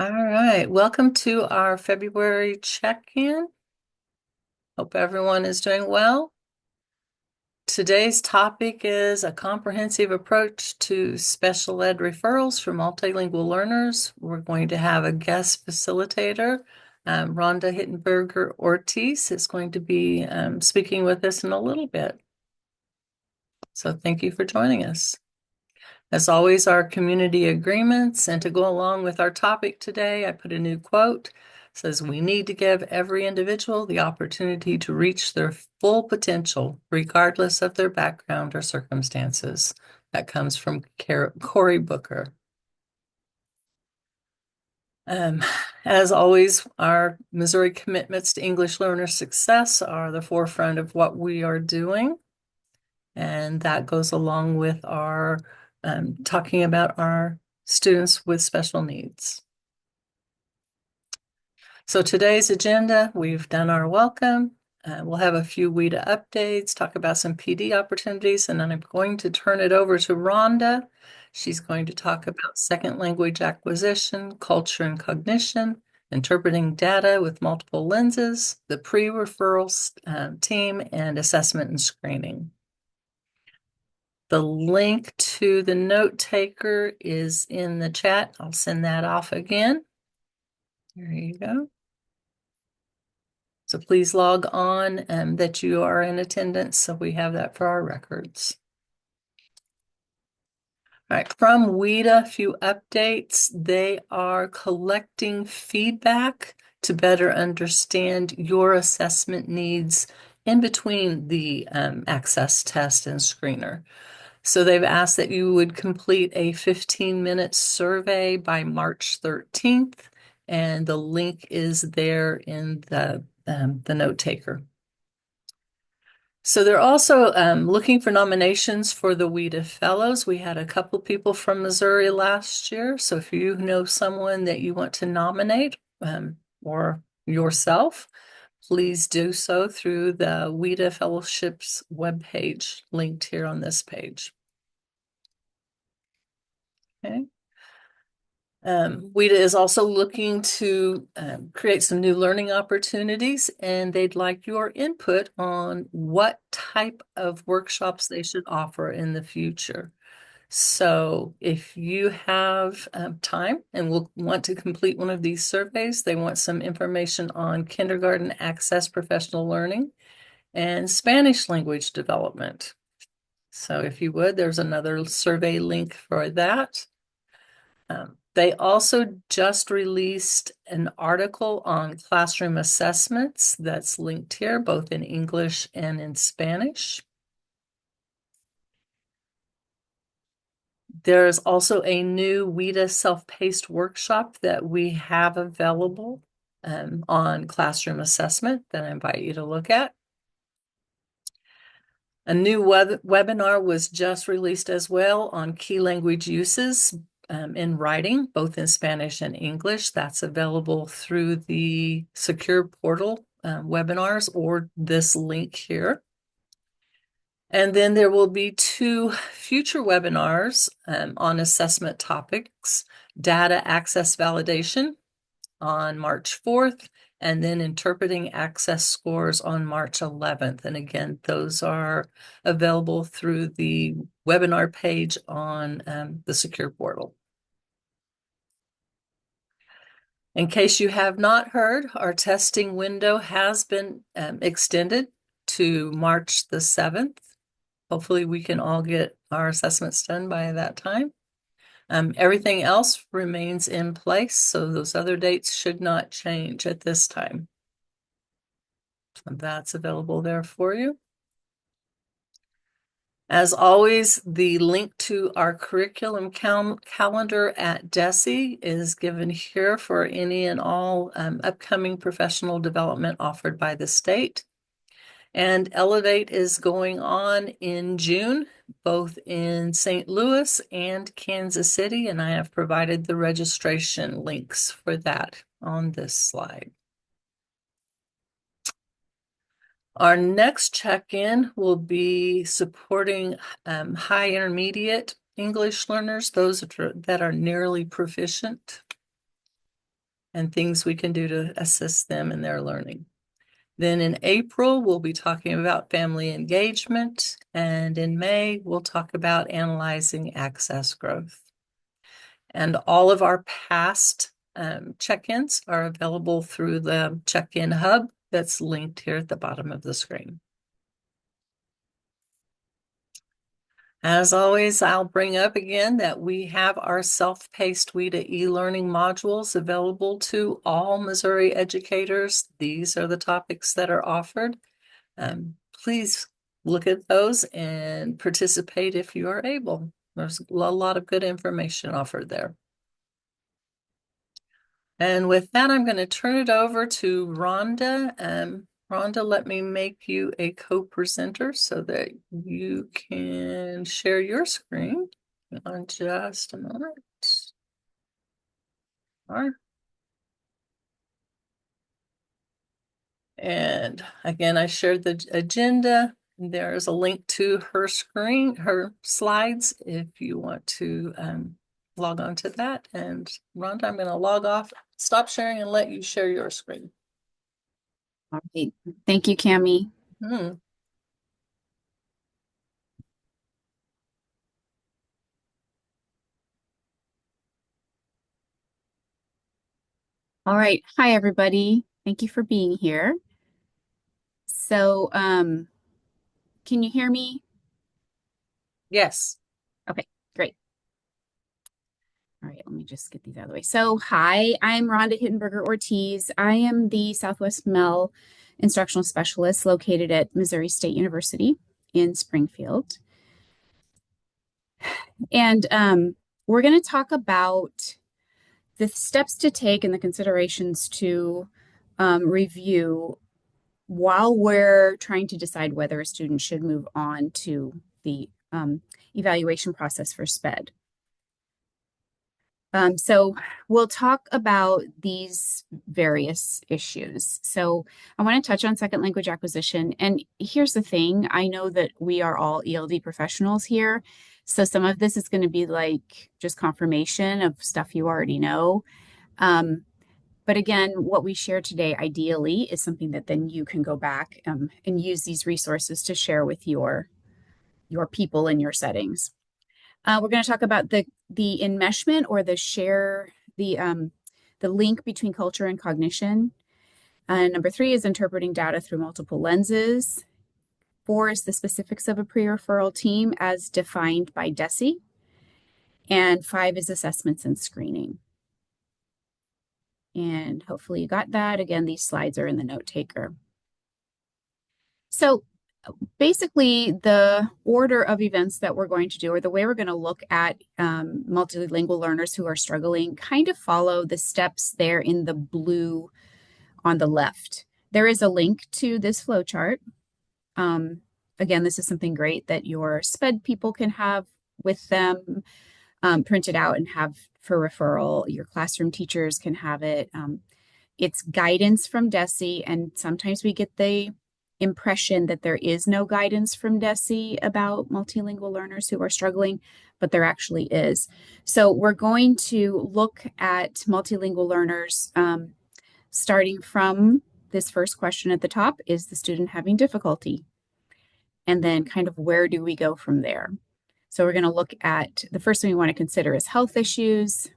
All right, welcome to our February check-in. Hope everyone is doing well. Today's topic is a comprehensive approach to special ed referrals for multilingual learners. We're going to have a guest facilitator. Rhonda Hittenberger Ortiz is going to be speaking with us in a little bit. So thank you for joining us. As always, our community agreements, and to go along with our topic today, I put a new quote. It says, "We need to give every individual the opportunity to reach their full potential, regardless of their background or circumstances." That comes from Cory Booker. Um, as always, our Missouri commitments to English learner success are the forefront of what we are doing. And that goes along with our talking about our students with special needs. So today's agenda, we've done our welcome. We'll have a few WIDA updates, talk about some PD opportunities, and then I'm going to turn it over to Rhonda. She's going to talk about second language acquisition, culture and cognition, interpreting data with multiple lenses, the pre-referrals team, and assessment and screening. The link to the note taker is in the chat. I'll send that off again. There you go. So please log on that you are in attendance so we have that for our records. All right, from WIDA, a few updates. They are collecting feedback to better understand your assessment needs in between the access test and screener. So they've asked that you would complete a 15-minute survey by March 13th, and the link is there in the note taker. So they're also looking for nominations for the WIDA Fellows. We had a couple people from Missouri last year. So if you know someone that you want to nominate or yourself, please do so through the WIDA Fellowships webpage linked here on this page. Okay. WIDA is also looking to create some new learning opportunities, and they'd like your input on what type of workshops they should offer in the future. So if you have time and will want to complete one of these surveys, they want some information on kindergarten access professional learning and Spanish language development. So if you would, there's another survey link for that. They also just released an article on classroom assessments that's linked here, both in English and in Spanish. There's also a new WIDA self-paced workshop that we have available on classroom assessment that I invite you to look at. A new webinar was just released as well on key language uses in writing, both in Spanish and English. That's available through the secure portal webinars or this link here. And then there will be 2 future webinars on assessment topics, data access validation on March 4th, and then interpreting access scores on March 11th. And again, those are available through the webinar page on the secure portal. In case you have not heard, our testing window has been extended to March the 7th. Hopefully we can all get our assessments done by that time. Everything else remains in place, so those other dates should not change at this time. So that's available there for you. As always, the link to our curriculum calendar at DESE is given here for any and all upcoming professional development offered by the state. And Elevate is going on in June, both in St. Louis and Kansas City, and I have provided the registration links for that on this slide. Our next check-in will be supporting high intermediate English learners, those that are nearly proficient. and things we can do to assist them in their learning. Then in April, we'll be talking about family engagement, and in May, we'll talk about analyzing access growth. And all of our past check-ins are available through the check-in hub that's linked here at the bottom of the screen. As always, I'll bring up again that we have our self-paced WIDA e-learning modules available to all Missouri educators. These are the topics that are offered. Please look at those and participate if you are able. There's a lot of good information offered there. And with that, I'm going to turn it over to Rhonda. Rhonda, let me make you a co-presenter so that you can share your screen on just a moment. All right. And again, I shared the agenda. There's a link to her screen, her slides, if you want to log on to that. And Rhonda, I'm going to log off, stop sharing, and let you share your screen. All right. Thank you, Cami. All right. Hi, everybody. Thank you for being here. So, can you hear me? Yes. Okay, great. All right, let me just get these out of the way. So, hi, I'm Rhonda Hittenberger Ortiz. I am the Southwest MEL instructional specialist located at Missouri State University in Springfield. And we're going to talk about the steps to take and the considerations to review while we're trying to decide whether a student should move on to the evaluation process for SPED. So we'll talk about these various issues. So I want to touch on second language acquisition. And here's the thing, I know that we are all ELD professionals here. So some of this is going to be like just confirmation of stuff you already know. But again, what we share today ideally is something that then you can go back and use these resources to share with your people in your settings. We're going to talk about the enmeshment or the link between culture and cognition. Number 3 is interpreting data through multiple lenses. 4 is the specifics of a pre-referral team as defined by DESE. And 5 is assessments and screening. And hopefully you got that. Again, these slides are in the note taker. So basically, the order of events that we're going to do, or the way we're going to look at multilingual learners who are struggling, kind of follow the steps there in the blue on the left. There is a link to this flowchart. Again, this is something great that your SPED people can have with them printed out and have for referral. Your classroom teachers can have it. It's guidance from DESE, and sometimes we get the impression that there is no guidance from DESE about multilingual learners who are struggling, but there actually is. So we're going to look at multilingual learners starting from this first question at the top, is the student having difficulty? And then kind of where do we go from there? So we're going to look at, the first thing we want to consider is health issues.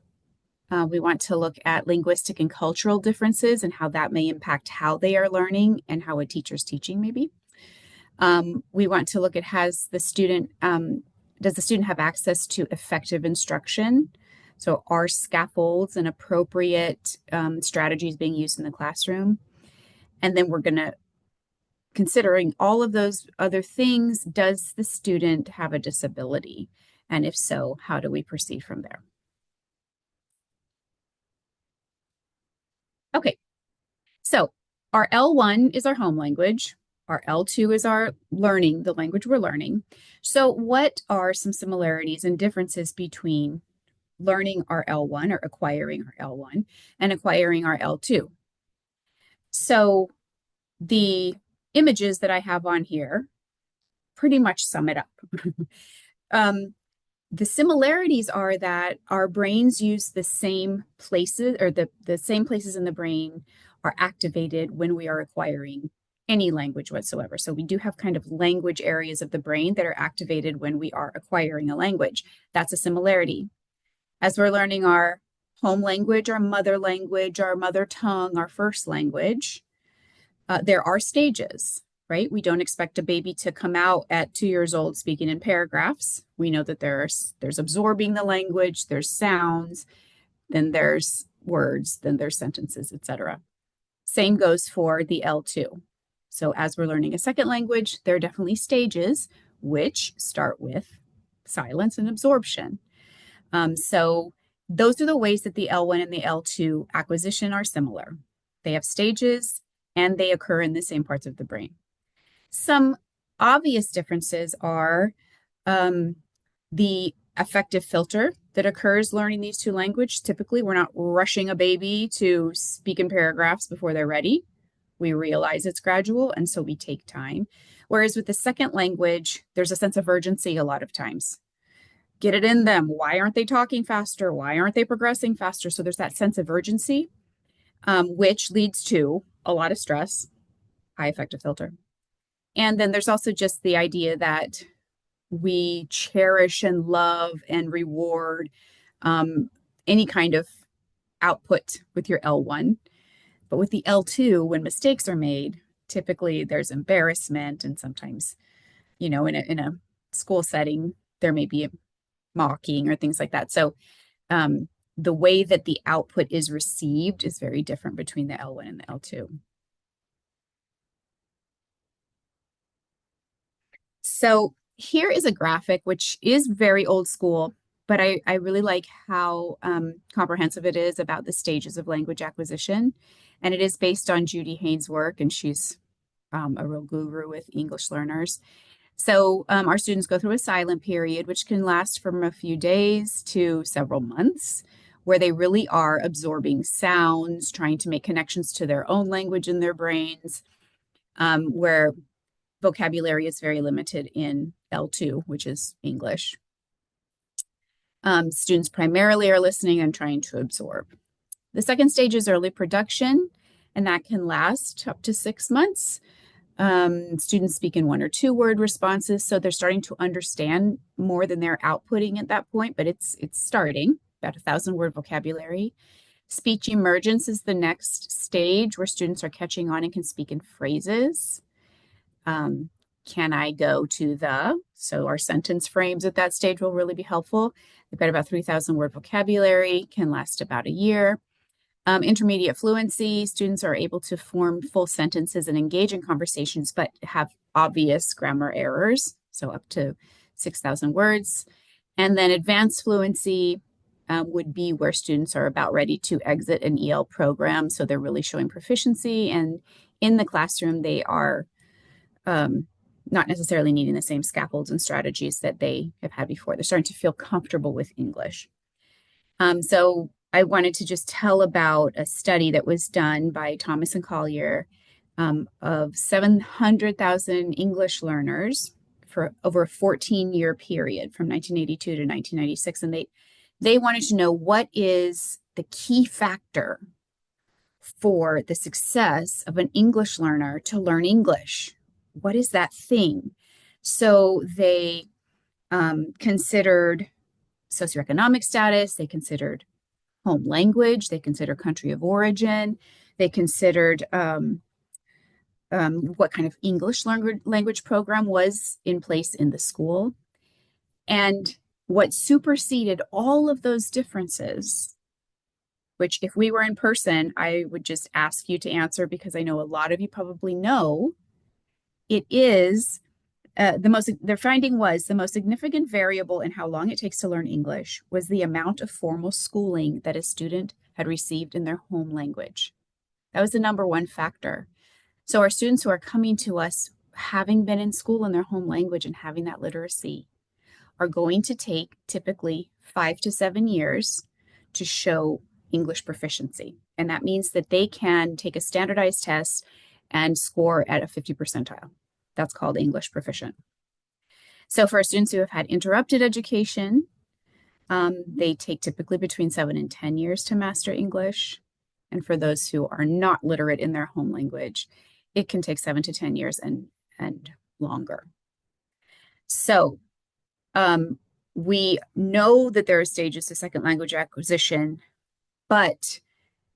We want to look at linguistic and cultural differences and how that may impact how they are learning and how a teacher's teaching maybe. We want to look at does the student have access to effective instruction? So are scaffolds and appropriate strategies being used in the classroom? And then we're going to, considering all of those other things, does the student have a disability? And if so, how do we proceed from there? Okay, so our L1 is our home language. Our L2 is our learning, the language we're learning. So what are some similarities and differences between learning our L1 or acquiring our L1 and acquiring our L2? So the images that I have on here pretty much sum it up. The similarities are that our brains use the same places, or the same places in the brain are activated when we are acquiring any language whatsoever. So we do have kind of language areas of the brain that are activated when we are acquiring a language. That's a similarity. As we're learning our home language, our mother tongue, our first language, there are stages, right? We don't expect a baby to come out at 2 years old speaking in paragraphs. We know that there's absorbing the language, there's sounds, then there's words, then there's sentences, etc. Same goes for the L2. So as we're learning a second language, there are definitely stages which start with silence and absorption. So those are the ways that the L1 and the L2 acquisition are similar. They have stages and they occur in the same parts of the brain. Some obvious differences are the affective filter that occurs learning these two languages. Typically, we're not rushing a baby to speak in paragraphs before they're ready. We realize it's gradual, and so we take time. Whereas with the second language, there's a sense of urgency a lot of times. Get it in them. Why aren't they talking faster? Why aren't they progressing faster? So there's that sense of urgency, which leads to a lot of stress, high affective filter. And then there's also just the idea that we cherish and love and reward any kind of output with your L1. But with the L2, when mistakes are made, typically there's embarrassment, and sometimes, in a school setting, there may be a mocking or things like that. So the way that the output is received is very different between the L1 and the L2. So here is a graphic, which is very old school, but I really like how comprehensive it is about the stages of language acquisition. And it is based on Judy Haynes' work, and she's a real guru with English learners. So our students go through a silent period, which can last from a few days to several months, where they really are absorbing sounds, trying to make connections to their own language in their brains, where vocabulary is very limited in L2, which is English. Students primarily are listening and trying to absorb. The second stage is early production, and that can last up to 6 months. Students speak in 1 or 2 word responses, so they're starting to understand more than they're outputting at that point, but it's starting, about 1,000-word vocabulary. Speech emergence is the next stage where students are catching on and can speak in phrases. Can I go to the? So our sentence frames at that stage will really be helpful. They've got about 3,000-word vocabulary, can last about a year. Intermediate fluency, students are able to form full sentences and engage in conversations, but have obvious grammar errors, so up to 6,000 words. And then advanced fluency would be where students are about ready to exit an EL program, so they're really showing proficiency, and in the classroom they are not necessarily needing the same scaffolds and strategies that they have had before. They're starting to feel comfortable with English. So I wanted to just tell about a study that was done by Thomas and Collier of 700,000 English learners for over a 14-year period from 1982 to 1996. And they wanted to know, what is the key factor for the success of an English learner to learn English? What is that thing? So they considered socioeconomic status, they considered home language, they considered country of origin, they considered what kind of English language program was in place in the school. And what superseded all of those differences, which if we were in person, I would just ask you to answer because I know a lot of you probably know, it is their finding was the most significant variable in how long it takes to learn English was the amount of formal schooling that a student had received in their home language. That was the number one factor. So our students who are coming to us, having been in school in their home language and having that literacy, are going to take typically 5 to 7 years to show English proficiency. And that means that they can take a standardized test and score at a 50 percentile. That's called English proficient. So for our students who have had interrupted education, They take typically between 7 and 10 years to master English. And for those who are not literate in their home language, it can take 7 to 10 years and longer. So um, we know that there are stages to second language acquisition, but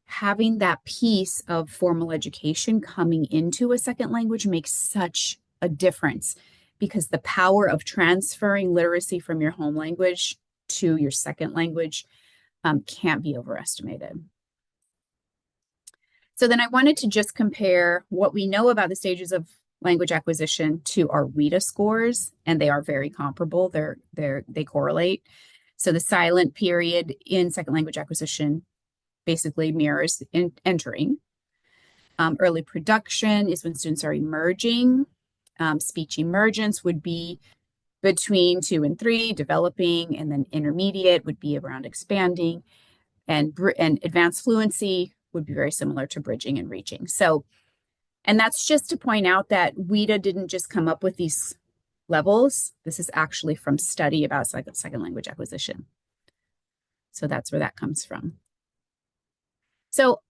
having that piece of formal education coming into a second language makes such a difference because the power of transferring literacy from your home language to your second language can't be overestimated. So then I wanted to just compare what we know about the stages of language acquisition to our WIDA scores, and they are very comparable. They correlate. So the silent period in second language acquisition basically mirrors entering. Early production is when students are emerging. Speech emergence would be between 2 and 3, developing, and then intermediate would be around expanding, and advanced fluency would be very similar to bridging and reaching. So, and that's just to point out that WIDA didn't just come up with these levels. This is actually from study about second language acquisition. So that's where that comes from. So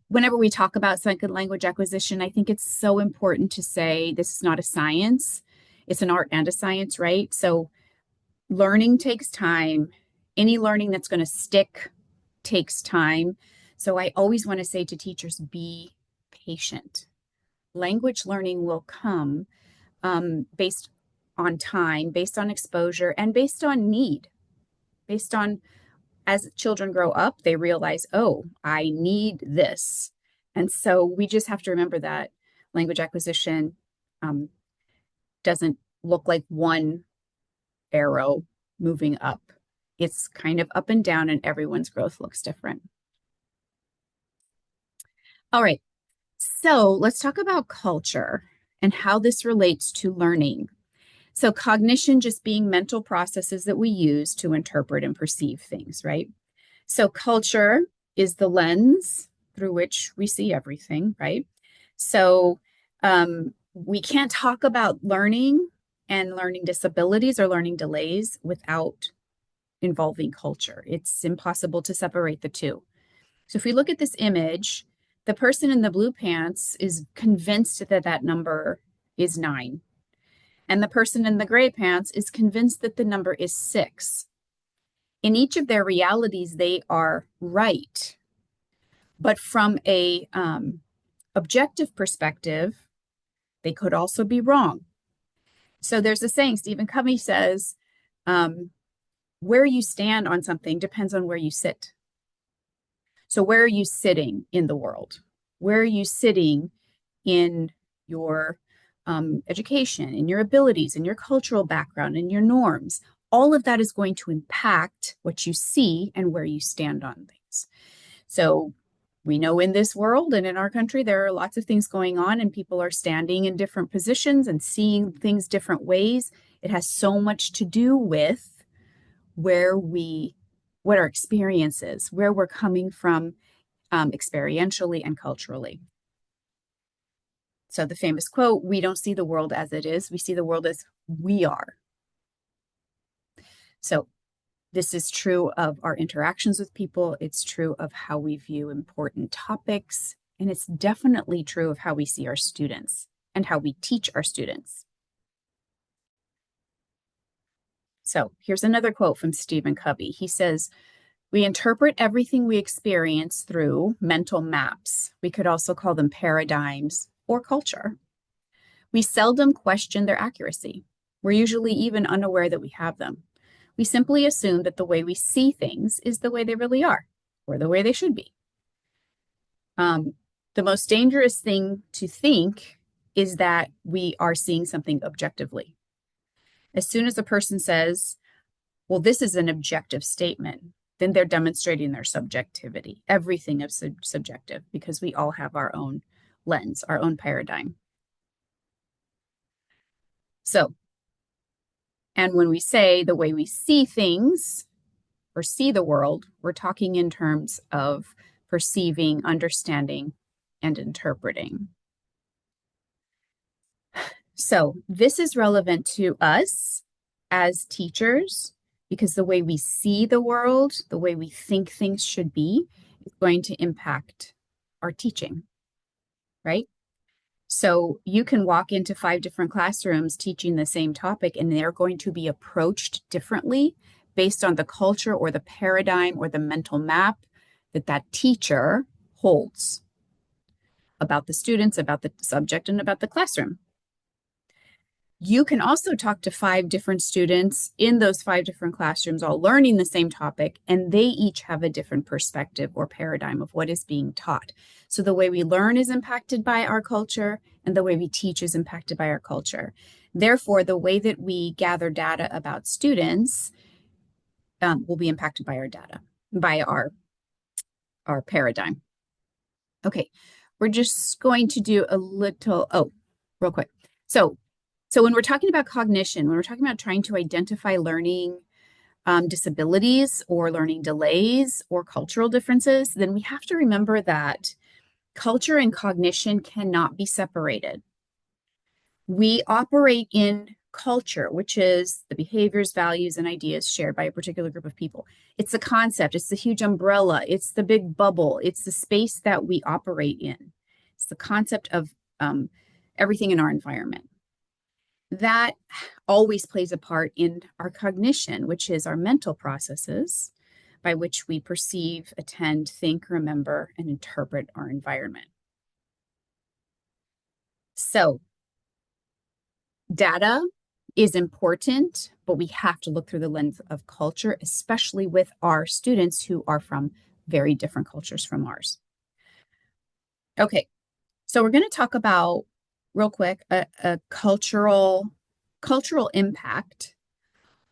whenever we talk about second language acquisition, I think it's so important to say this is not a science. It's an art and a science, right? So learning takes time. Any learning that's going to stick takes time. So I always want to say to teachers, be patient. Language learning will come based on time, based on exposure, and based on need, based on as children grow up, they realize, oh, I need this. And so we just have to remember that language acquisition um, doesn't look like one arrow moving up. It's kind of up and down, and everyone's growth looks different. All right, so let's talk about culture and how this relates to learning. So, cognition just being mental processes that we use to interpret and perceive things, right? So, culture is the lens through which we see everything, right? So, we can't talk about learning and learning disabilities or learning delays without involving culture. It's impossible to separate the two. So, if we look at this image, the person in the blue pants is convinced that that number is 9. And the person in the gray pants is convinced that the number is 6. In each of their realities, they are right. But from a objective perspective, they could also be wrong. So there's a saying, Stephen Covey says, where you stand on something depends on where you sit. So where are you sitting in the world? Where are you sitting in your education, in your abilities, in your cultural background, in your norms? All of that is going to impact what you see and where you stand on things. So we know in this world and in our country, there are lots of things going on, and people are standing in different positions and seeing things different ways. It has so much to do with what our experience is, where we're coming from experientially and culturally. So the famous quote, we don't see the world as it is, we see the world as we are. So this is true of our interactions with people. It's true of how we view important topics. And it's definitely true of how we see our students and how we teach our students. So here's another quote from Stephen Covey. He says, we interpret everything we experience through mental maps. We could also call them paradigms or culture. We seldom question their accuracy. We're usually even unaware that we have them. We simply assume that the way we see things is the way they really are, or the way they should be. The most dangerous thing to think is that we are seeing something objectively. As soon as a person says, well, this is an objective statement, then they're demonstrating their subjectivity. Everything is subjective because we all have our own lens, our own paradigm. So, and when we say the way we see things or see the world, we're talking in terms of perceiving, understanding, and interpreting. So this is relevant to us as teachers because the way we see the world, the way we think things should be, is going to impact our teaching, right? So you can walk into 5 different classrooms teaching the same topic, and they're going to be approached differently based on the culture or the paradigm or the mental map that that teacher holds about the students, about the subject, and about the classroom. You can also talk to 5 different students in those 5 different classrooms, all learning the same topic, and they each have a different perspective or paradigm of what is being taught. So the way we learn is impacted by our culture, and the way we teach is impacted by our culture. Therefore, the way that we gather data about students will be impacted by our data, by our paradigm. Okay, we're just going to do a little, real quick. So when we're talking about cognition, when we're talking about trying to identify learning disabilities or learning delays or cultural differences, then we have to remember that culture and cognition cannot be separated. We operate in culture, which is the behaviors, values, and ideas shared by a particular group of people. It's the concept, it's the huge umbrella, it's the big bubble, it's the space that we operate in. It's the concept of everything in our environment. That always plays a part in our cognition, which is our mental processes by which we perceive, attend, think, remember, and interpret our environment. So data is important, but we have to look through the lens of culture, especially with our students who are from very different cultures from ours. Okay, so we're going to talk about real quick a cultural impact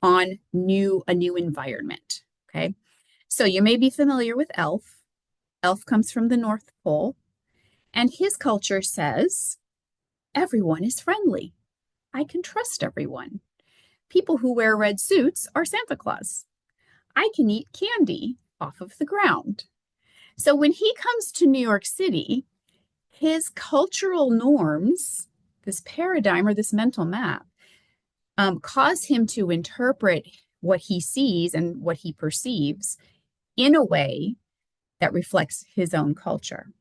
on a new environment. Okay, so you may be familiar with Elf. Elf comes from the North Pole, and his culture says everyone is friendly. I can trust everyone. People who wear red suits are Santa Claus. I can eat candy off of the ground. So when he comes to New York City, his cultural norms, this paradigm or this mental map, cause him to interpret what he sees and what he perceives in a way that reflects his own culture.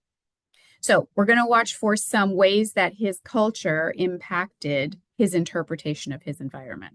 So we're going to watch for some ways that his culture impacted his interpretation of his environment.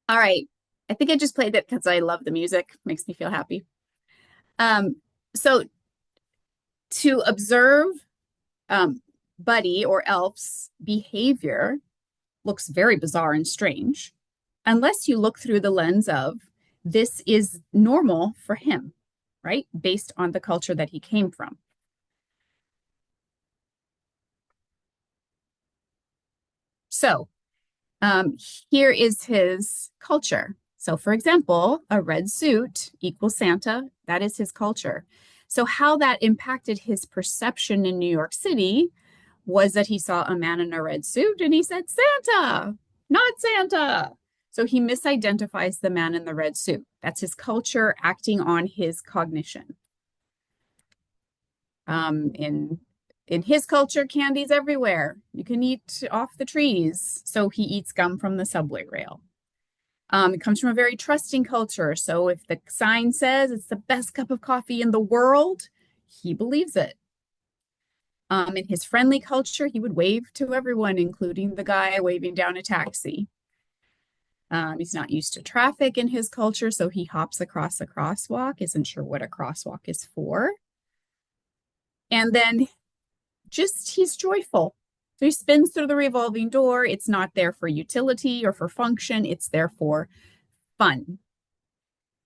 All right. I think I just played it because I love the music. Makes me feel happy. Um, so to observe Buddy or Elf's behavior looks very bizarre and strange unless you look through the lens of this is normal for him, right? Based on the culture that he came from. So here is his culture. So, for example, a red suit equals Santa. That is his culture. So, how that impacted his perception in New York City was that he saw a man in a red suit and he said, Santa. not Santa. So he misidentifies the man in the red suit. That's his culture acting on his cognition. Um, in in his culture, candy's everywhere. You can eat off the trees. So he eats gum from the subway rail. It comes from a very trusting culture. So if the sign says it's the best cup of coffee in the world, he believes it. In his friendly culture, he would wave to everyone, including the guy waving down a taxi. He's not used to traffic in his culture, so he hops across a crosswalk, isn't sure what a crosswalk is for. And then just he's joyful. So he spins through the revolving door. It's not there for utility or for function, it's there for fun.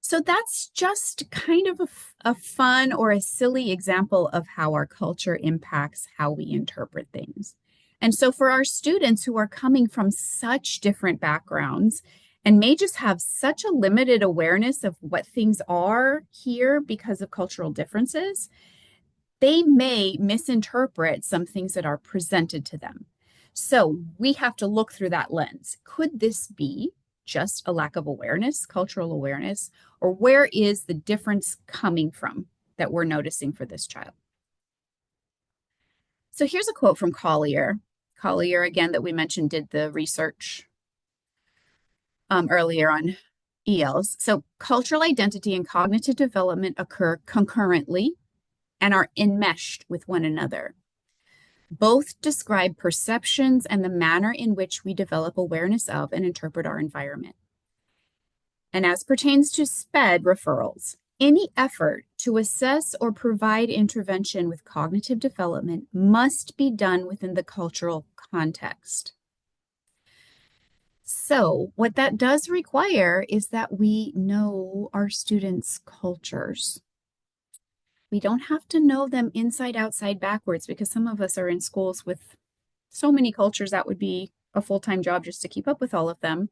So that's just kind of a fun or a silly example of how our culture impacts how we interpret things. And so for our students who are coming from such different backgrounds and may just have such a limited awareness of what things are here because of cultural differences, they may misinterpret some things that are presented to them. So we have to look through that lens. Could this be just a lack of awareness, cultural awareness, or where is the difference coming from that we're noticing for this child? So here's a quote from Collier. Collier, again, that we mentioned, did the research earlier on ELs. So cultural identity and cognitive development occur concurrently and are enmeshed with one another. Both describe perceptions and the manner in which we develop awareness of and interpret our environment. And as pertains to SPED referrals, any effort to assess or provide intervention with cognitive development must be done within the cultural context. So, what that does require is that we know our students' cultures. We don't have to know them inside, outside, backwards, because some of us are in schools with so many cultures that would be a full-time job just to keep up with all of them.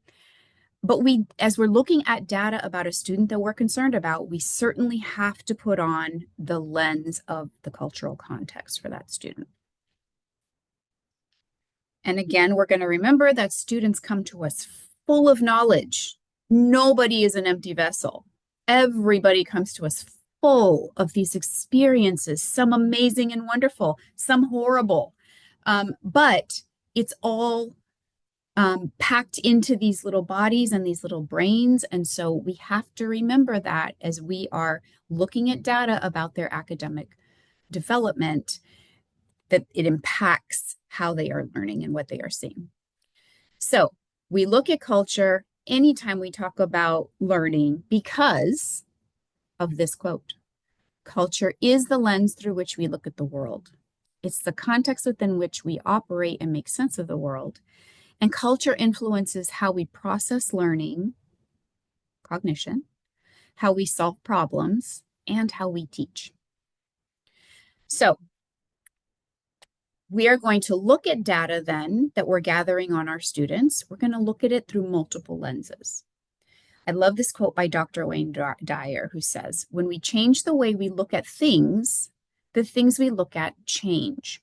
But we, as we're looking at data about a student that we're concerned about, we certainly have to put on the lens of the cultural context for that student. And again, we're going to remember that students come to us full of knowledge. Nobody is an empty vessel. Everybody comes to us full of these experiences, some amazing and wonderful, some horrible. But it's all packed into these little bodies and these little brains. And so we have to remember that as we are looking at data about their academic development, that it impacts how they are learning and what they are seeing. So we look at culture anytime we talk about learning because of this quote. Culture is the lens through which we look at the world. It's the context within which we operate and make sense of the world. And culture influences how we process learning, cognition, how we solve problems, and how we teach. So we are going to look at data then that we're gathering on our students. We're going to look at it through multiple lenses. I love this quote by Dr. Wayne Dyer, who says, when we change the way we look at things, the things we look at change.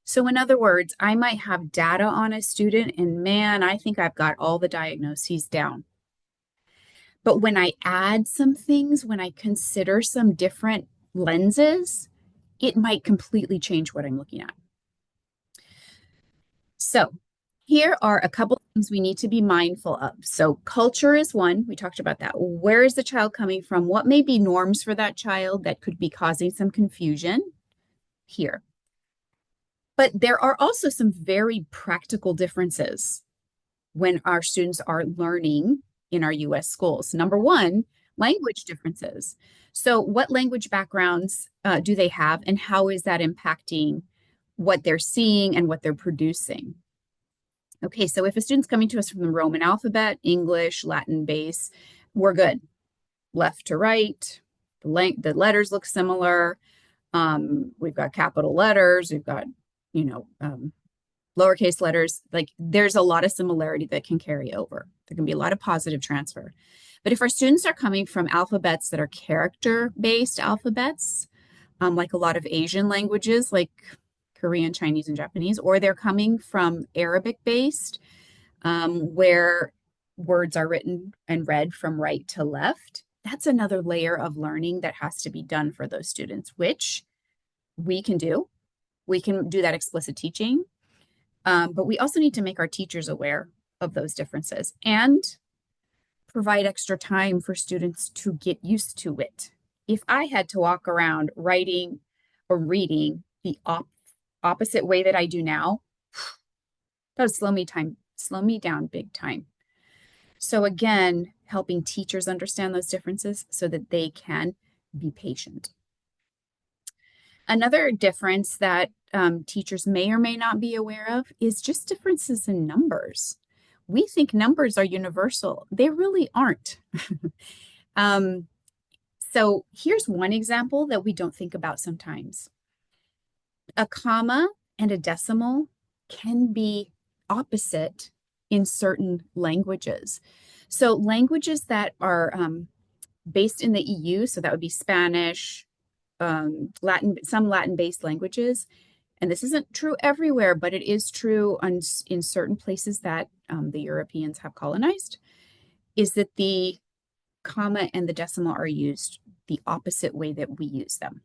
So in other words, I might have data on a student and man, I think I've got all the diagnoses down. But when I add some things, when I consider some different lenses, it might completely change what I'm looking at. So here are a couple things we need to be mindful of. So culture is one. We talked about that. Where is the child coming from? What may be norms for that child that could be causing some confusion here? But there are also some very practical differences when our students are learning in our US schools. Number one, language differences. So what language backgrounds do they have and how is that impacting what they're seeing and what they're producing? Okay, so if a student's coming to us from the Roman alphabet, English, Latin base, we're good. Left to right, the letters look similar. We've got capital letters, we've got, lowercase letters. Like there's a lot of similarity that can carry over. There can be a lot of positive transfer. But if our students are coming from alphabets that are character-based alphabets, like a lot of Asian languages, like Korean, Chinese, and Japanese, or they're coming from Arabic-based, where words are written and read from right to left. That's another layer of learning that has to be done for those students, which we can do. We can do that explicit teaching, but we also need to make our teachers aware of those differences and provide extra time for students to get used to it. If I had to walk around writing or reading the opposite way that I do now, that would slow me down big time. So again, helping teachers understand those differences so that they can be patient. Another difference that teachers may or may not be aware of is just differences in numbers. We think numbers are universal. They really aren't. um, so here's one example that we don't think about sometimes. A comma and a decimal can be opposite in certain languages. So languages that are based in the EU, so that would be Spanish, Latin, some Latin-based languages, and this isn't true everywhere, but it is true in certain places that the Europeans have colonized, is that the comma and the decimal are used the opposite way that we use them.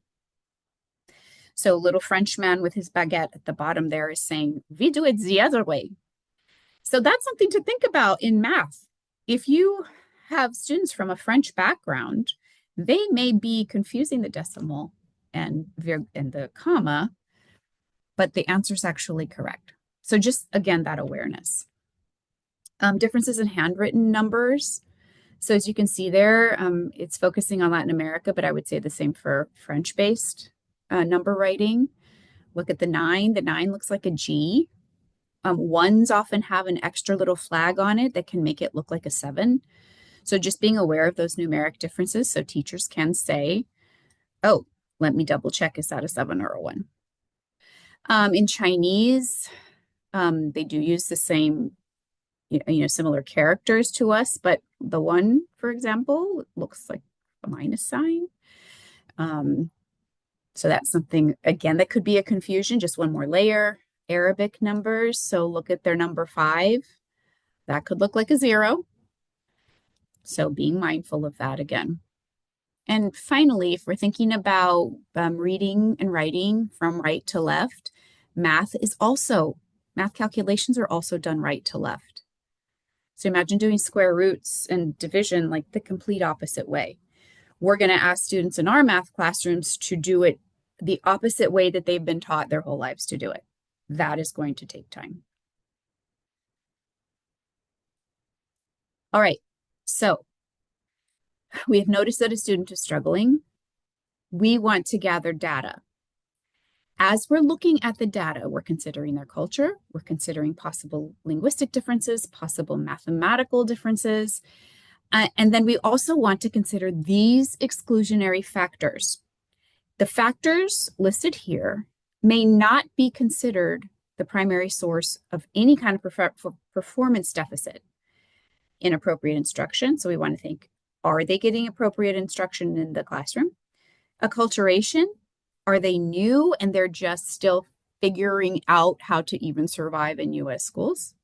So little Frenchman with his baguette at the bottom there is saying, we do it the other way. So that's something to think about in math. If you have students from a French background, they may be confusing the decimal and the comma, but the answer is actually correct. So just, again, that awareness. Differences in handwritten numbers. So as you can see there, it's focusing on Latin America, but I would say the same for French-based number writing. Look at the 9. The 9 looks like a G. Ones often have an extra little flag on it that can make it look like a 7. So just being aware of those numeric differences so teachers can say, oh, let me double check, is that a 7 or a 1? In Chinese, they do use the same, similar characters to us, but the 1, for example, looks like a minus sign. So that's something, again, that could be a confusion. Just one more layer. Arabic numbers. So look at their number 5. That could look like a 0. So being mindful of that again. And finally, if we're thinking about reading and writing from right to left, math calculations are also done right to left. So imagine doing square roots and division like the complete opposite way. We're going to ask students in our math classrooms to do it the opposite way that they've been taught their whole lives to do it. That is going to take time. All right, so we have noticed that a student is struggling. We want to gather data. As we're looking at the data, we're considering their culture, we're considering possible linguistic differences, possible mathematical differences, and then we also want to consider these exclusionary factors. The factors listed here may not be considered the primary source of any kind of performance deficit. Inappropriate instruction, so we want to think, are they getting appropriate instruction in the classroom? Acculturation, are they new and they're just still figuring out how to even survive in US schools?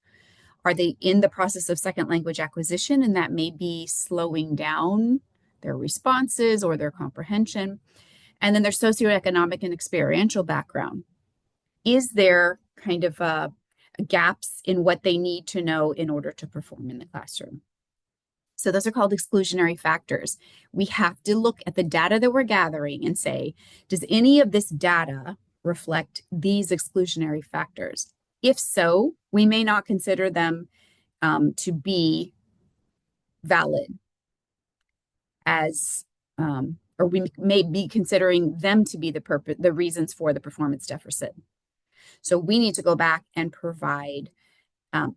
Are they in the process of second language acquisition and that may be slowing down their responses or their comprehension? And then their socioeconomic and experiential background. Is there kind of gaps in what they need to know in order to perform in the classroom? So those are called exclusionary factors. We have to look at the data that we're gathering and say, does any of this data reflect these exclusionary factors? If so, we may not consider them to be valid as, or we may be considering them to be the reasons for the performance deficit. So we need to go back and provide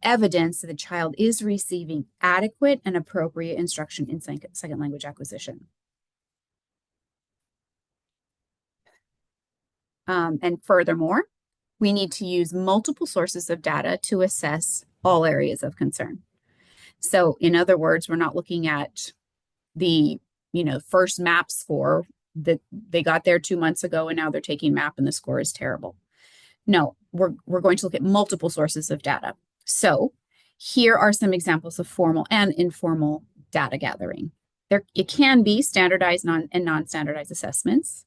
evidence that the child is receiving adequate and appropriate instruction in second language acquisition. And furthermore, we need to use multiple sources of data to assess all areas of concern. So in other words, we're not looking at the first MAP score that they got there 2 months ago and now they're taking MAP and the score is terrible. No, we're going to look at multiple sources of data. So Here are some examples of formal and informal data gathering. It can be standardized and non-standardized assessments.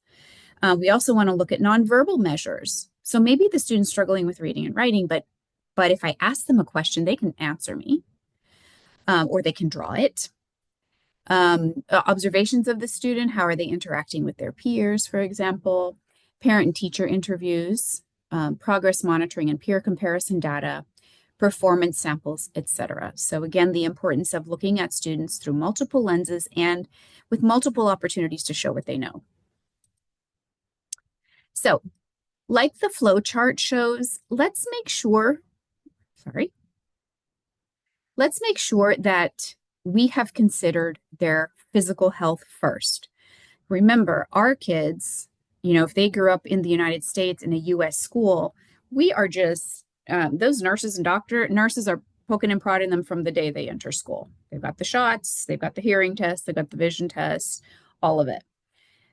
We also want to look at nonverbal measures. So maybe the student's struggling with reading and writing, but if I ask them a question, they can answer me, or they can draw it. Observations of the student, how are they interacting with their peers, for example, parent and teacher interviews, progress monitoring and peer comparison data, performance samples, etc. So again, the importance of looking at students through multiple lenses and with multiple opportunities to show what they know. So like the flow chart shows, let's make sure that we have considered their physical health first. Remember, our kids, if they grew up in the United States in a US school, we are just, those nurses and nurses are poking and prodding them from the day they enter school. They've got the shots, they've got the hearing test, they've got the vision test, all of it.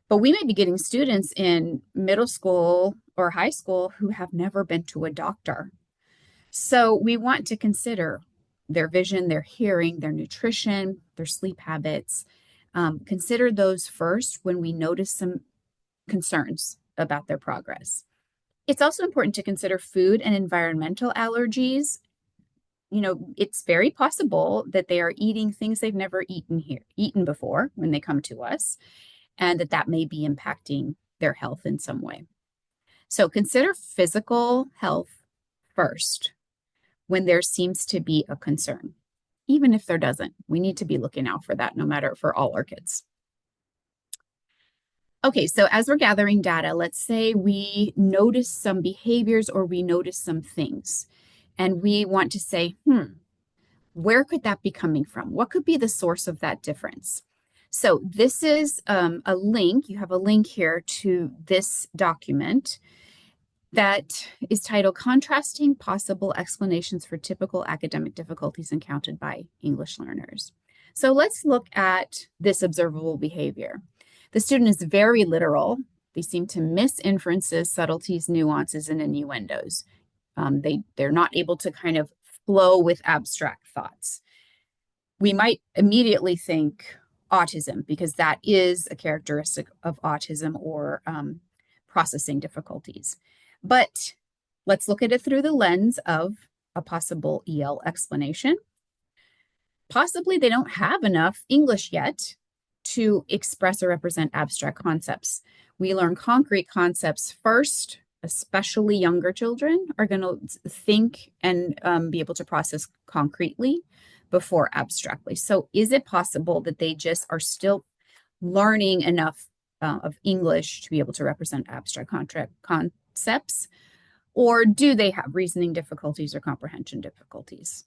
But we may be getting students in middle school or high school who have never been to a doctor. So we want to consider their vision, their hearing, their nutrition, their sleep habits. Consider those first when we notice some concerns about their progress. It's also important to consider food and environmental allergies. It's very possible that they are eating things they've never eaten before when they come to us, and that may be impacting their health in some way. So consider physical health first when there seems to be a concern. Even if there doesn't, we need to be looking out for that, no matter for all our kids. Okay, so as we're gathering data, let's say we notice some behaviors or we notice some things, and we want to say, where could that be coming from? What could be the source of that difference? So this is a link. You have a link here to this document that is titled Contrasting Possible Explanations for Typical Academic Difficulties Encountered by English Learners. So let's look at this observable behavior. The student is very literal. They seem to miss inferences, subtleties, nuances, and innuendos. They're not able to kind of flow with abstract thoughts. We might immediately think autism, because that is a characteristic of autism, or processing difficulties. But let's look at it through the lens of a possible EL explanation. Possibly they don't have enough English yet to express or represent abstract concepts. We learn concrete concepts first. Especially younger children are going to think and be able to process concretely before abstractly. So is it possible that they just are still learning enough of English to be able to represent abstract concepts? Or do they have reasoning difficulties or comprehension difficulties?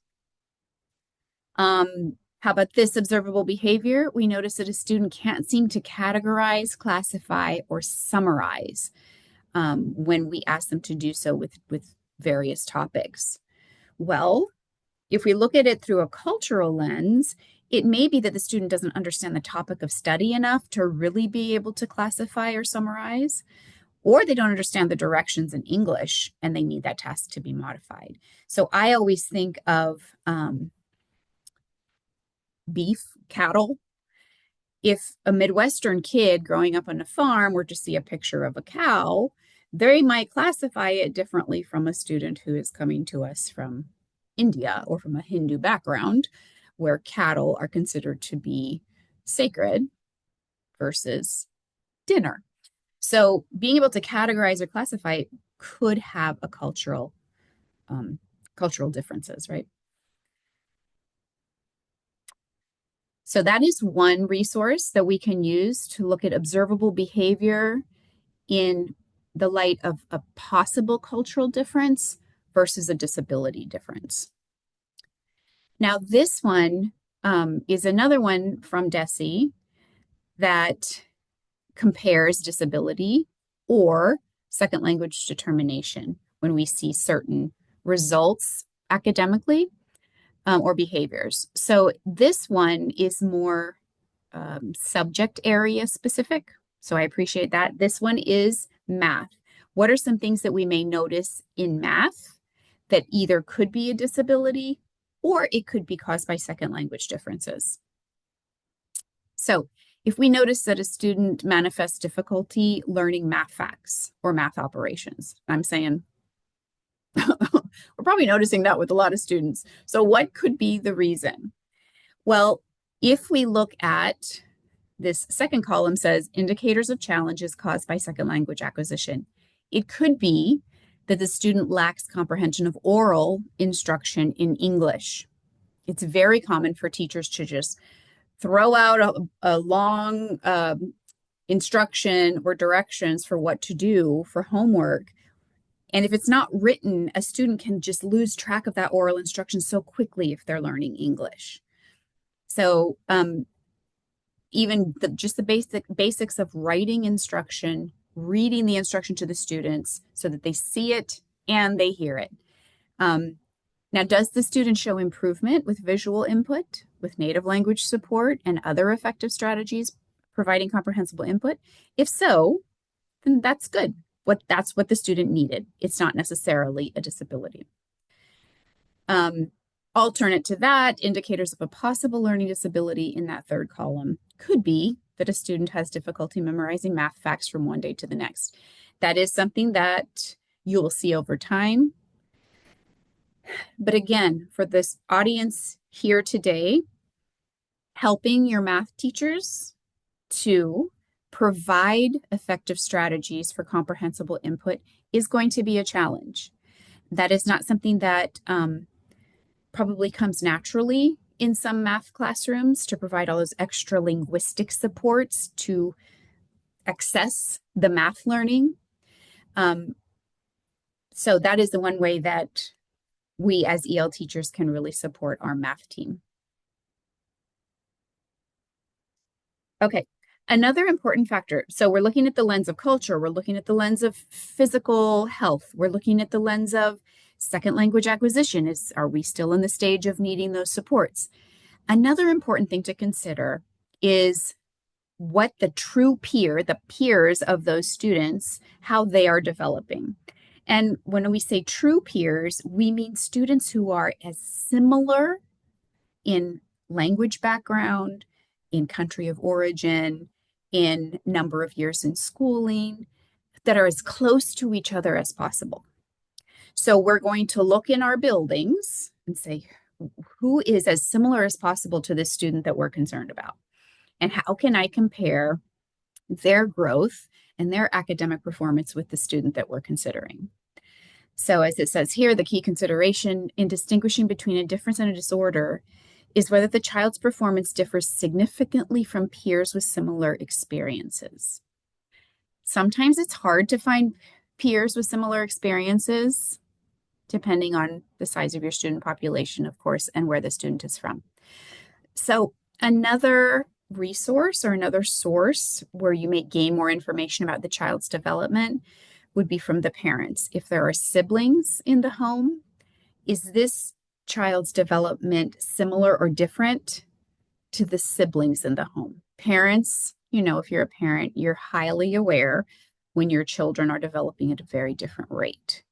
How about this observable behavior? We notice that a student can't seem to categorize, classify, or summarize when we ask them to do so with various topics. Well, if we look at it through a cultural lens, it may be that the student doesn't understand the topic of study enough to really be able to classify or summarize, or they don't understand the directions in English and they need that task to be modified. So I always think of beef, cattle. If a Midwestern kid growing up on a farm were to see a picture of a cow, they might classify it differently from a student who is coming to us from India or from a Hindu background, where cattle are considered to be sacred versus dinner. So being able to categorize or classify could have a cultural differences, right? So that is one resource that we can use to look at observable behavior in the light of a possible cultural difference versus a disability difference. Now, this one is another one from DESE that compares disability or second language determination when we see certain results academically or behaviors. So this one is more subject area specific. So I appreciate that. This one is math. What are some things that we may notice in math that either could be a disability or it could be caused by second language differences. So if we notice that a student manifests difficulty learning math facts or math operations, I'm saying we're probably noticing that with a lot of students. So what could be the reason? Well, if we look at this second column says indicators of challenges caused by second language acquisition. It could be that the student lacks comprehension of oral instruction in English. It's very common for teachers to just throw out a long instruction or directions for what to do for homework. And if it's not written, a student can just lose track of that oral instruction so quickly if they're learning English. So even just the basics of writing instruction, reading the instruction to the students so that they see it and they hear it. Now, does the student show improvement with visual input, with native language support, and other effective strategies providing comprehensible input? If so, then that's good. That's what the student needed. It's not necessarily a disability. Alternate to that, indicators of a possible learning disability in that third column could be that a student has difficulty memorizing math facts from one day to the next. That is something that you will see over time. But again, for this audience here today, helping your math teachers to provide effective strategies for comprehensible input is going to be a challenge. That is not something that probably comes naturally in some math classrooms to provide all those extra linguistic supports to access the math learning. So that is the one way that we as EL teachers can really support our math team. Okay, another important factor. So we're looking at the lens of culture. We're looking at the lens of physical health. We're looking at the lens of second language acquisition. Are we still in the stage of needing those supports? Another important thing to consider is what the true peer, the peers of those students, how they are developing. And when we say true peers, we mean students who are as similar in language background, in country of origin, in number of years in schooling, that are as close to each other as possible. So we're going to look in our buildings and say, who is as similar as possible to this student that we're concerned about? And how can I compare their growth and their academic performance with the student that we're considering? So as it says here, the key consideration in distinguishing between a difference and a disorder is whether the child's performance differs significantly from peers with similar experiences. Sometimes it's hard to find peers with similar experiences, depending on the size of your student population, of course, and where the student is from. So another resource or another source where you may gain more information about the child's development would be from the parents. If there are siblings in the home, is this child's development similar or different to the siblings in the home? Parents, if you're a parent, you're highly aware when your children are developing at a very different rate.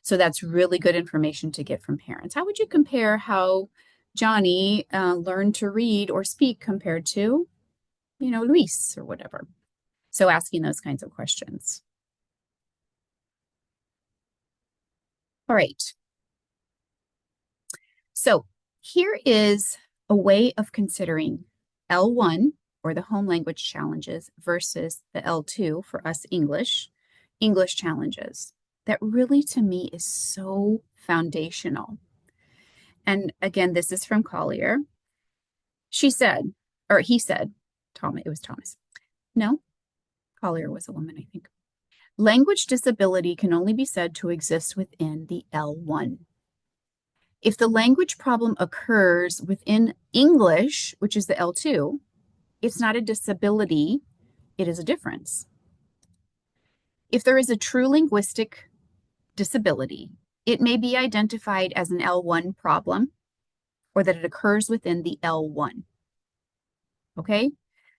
So that's really good information to get from parents. How would you compare how Johnny learned to read or speak compared to, Luis or whatever? So asking those kinds of questions. All right. So here is a way of considering L1 or the home language challenges versus the L2 for us English challenges. That really to me is so foundational. And again, this is from Collier. He said, Thomas, it was Thomas. No, Collier was a woman, I think. Language disability can only be said to exist within the L1. If the language problem occurs within English, which is the L2, it's not a disability, it is a difference. If there is a true linguistic disability, it may be identified as an L1 problem or that it occurs within the L1. Okay?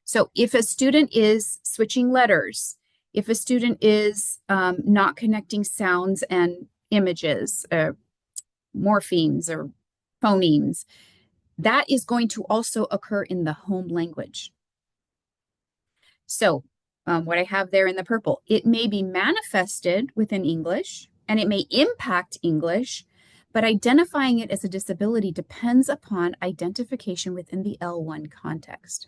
So if a student is switching letters, if a student is not connecting sounds and images, morphemes or phonemes, that is going to also occur in the home language. So, what I have there in the purple, it may be manifested within English and it may impact English, but identifying it as a disability depends upon identification within the L1 context.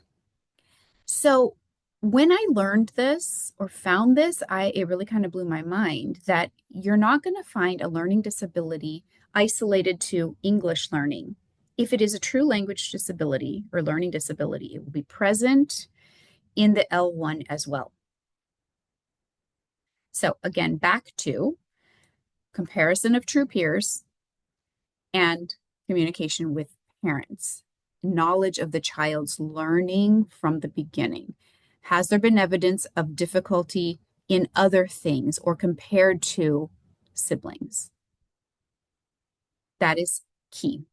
So, when I learned this or found this, it really kind of blew my mind that you're not going to find a learning disability isolated to English learning. If it is a true language disability or learning disability, it will be present in the L1 as well. So again, back to comparison of true peers and communication with parents, knowledge of the child's learning from the beginning. Has there been evidence of difficulty in other things or compared to siblings? That is key.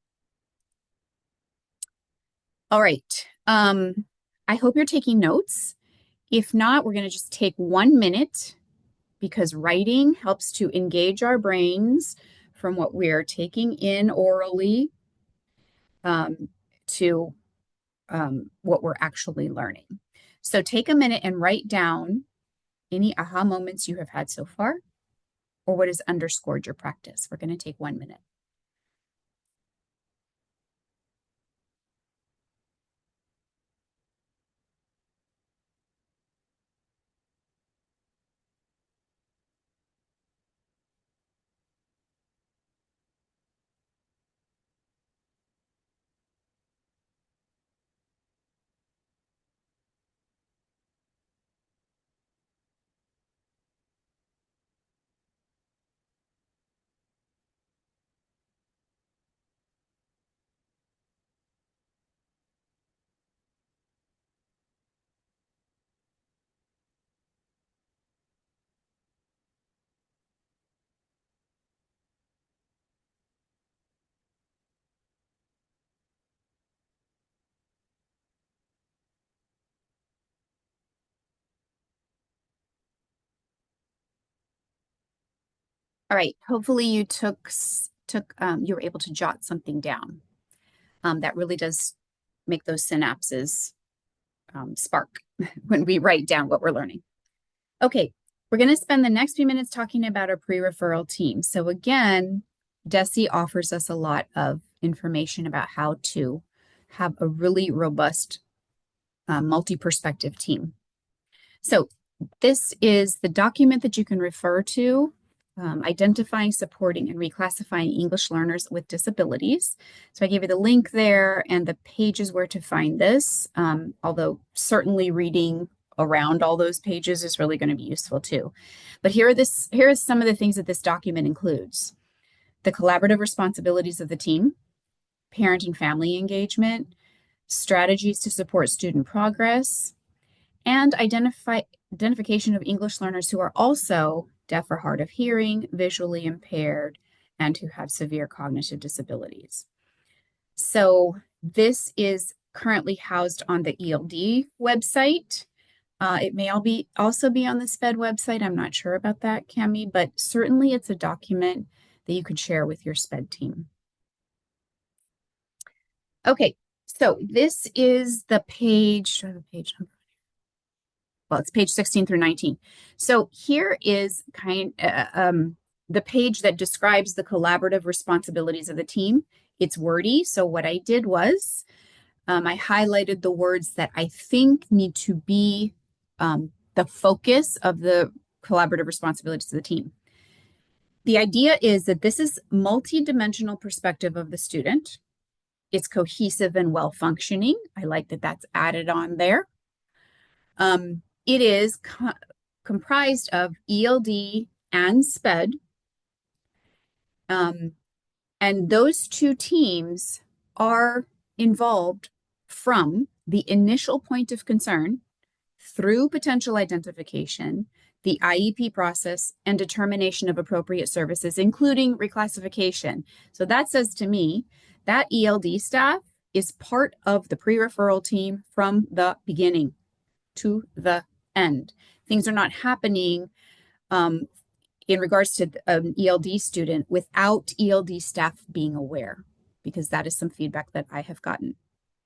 All right. I hope you're taking notes. If not, we're going to just take 1 minute because writing helps to engage our brains from what we're taking in orally to what we're actually learning. So take a minute and write down any aha moments you have had so far or what has underscored your practice. We're going to take 1 minute. All right, hopefully you you were able to jot something down. That really does make those synapses spark when we write down what we're learning. Okay, we're going to spend the next few minutes talking about our pre-referral team. So again, DESE offers us a lot of information about how to have a really robust multi-perspective team. So this is the document that you can refer to, identifying, supporting, and reclassifying English learners with disabilities. So I gave you the link there and the pages where to find this, although certainly reading around all those pages is really going to be useful too. But here are some of the things that this document includes. The collaborative responsibilities of the team, parent and family engagement, strategies to support student progress, and identification of English learners who are also deaf or hard of hearing, visually impaired, and who have severe cognitive disabilities. So this is currently housed on the ELD website. It may also be on the SPED website. I'm not sure about that, Cami, but certainly it's a document that you could share with your SPED team. Okay, so this is the page. Do I have a page number? Well, it's page 16 through 19. So here is the page that describes the collaborative responsibilities of the team. It's wordy, so what I did was I highlighted the words that I think need to be the focus of the collaborative responsibilities of the team. The idea is that this is multi-dimensional perspective of the student. It's cohesive and well-functioning. I like that that's added on there. It is comprised of ELD and SPED. And those two teams are involved from the initial point of concern through potential identification, the IEP process, and determination of appropriate services, including reclassification. So that says to me that ELD staff is part of the pre-referral team from the beginning to the end. Things are not happening in regards to an ELD student without ELD staff being aware. because that is some feedback that I have gotten,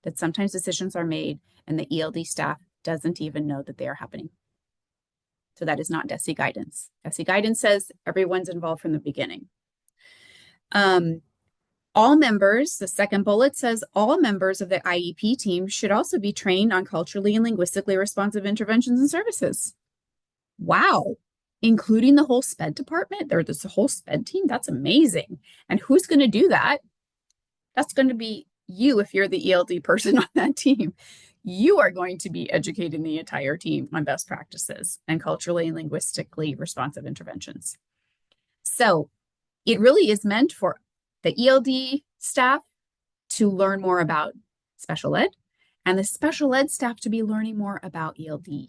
that sometimes decisions are made and the ELD staff doesn't even know that they are happening. So that is not DESE guidance. DESE guidance says everyone's involved from the beginning. All members, the second bullet says all members of the IEP team should also be trained on culturally and linguistically responsive interventions and services. Wow. Including the whole SPED department or this whole SPED team? That's amazing. And who's going to do that? That's going to be you if you're the ELD person on that team. You are going to be educating the entire team on best practices and culturally and linguistically responsive interventions. So it really is meant for the ELD staff to learn more about special ed and the special ed staff to be learning more about ELD.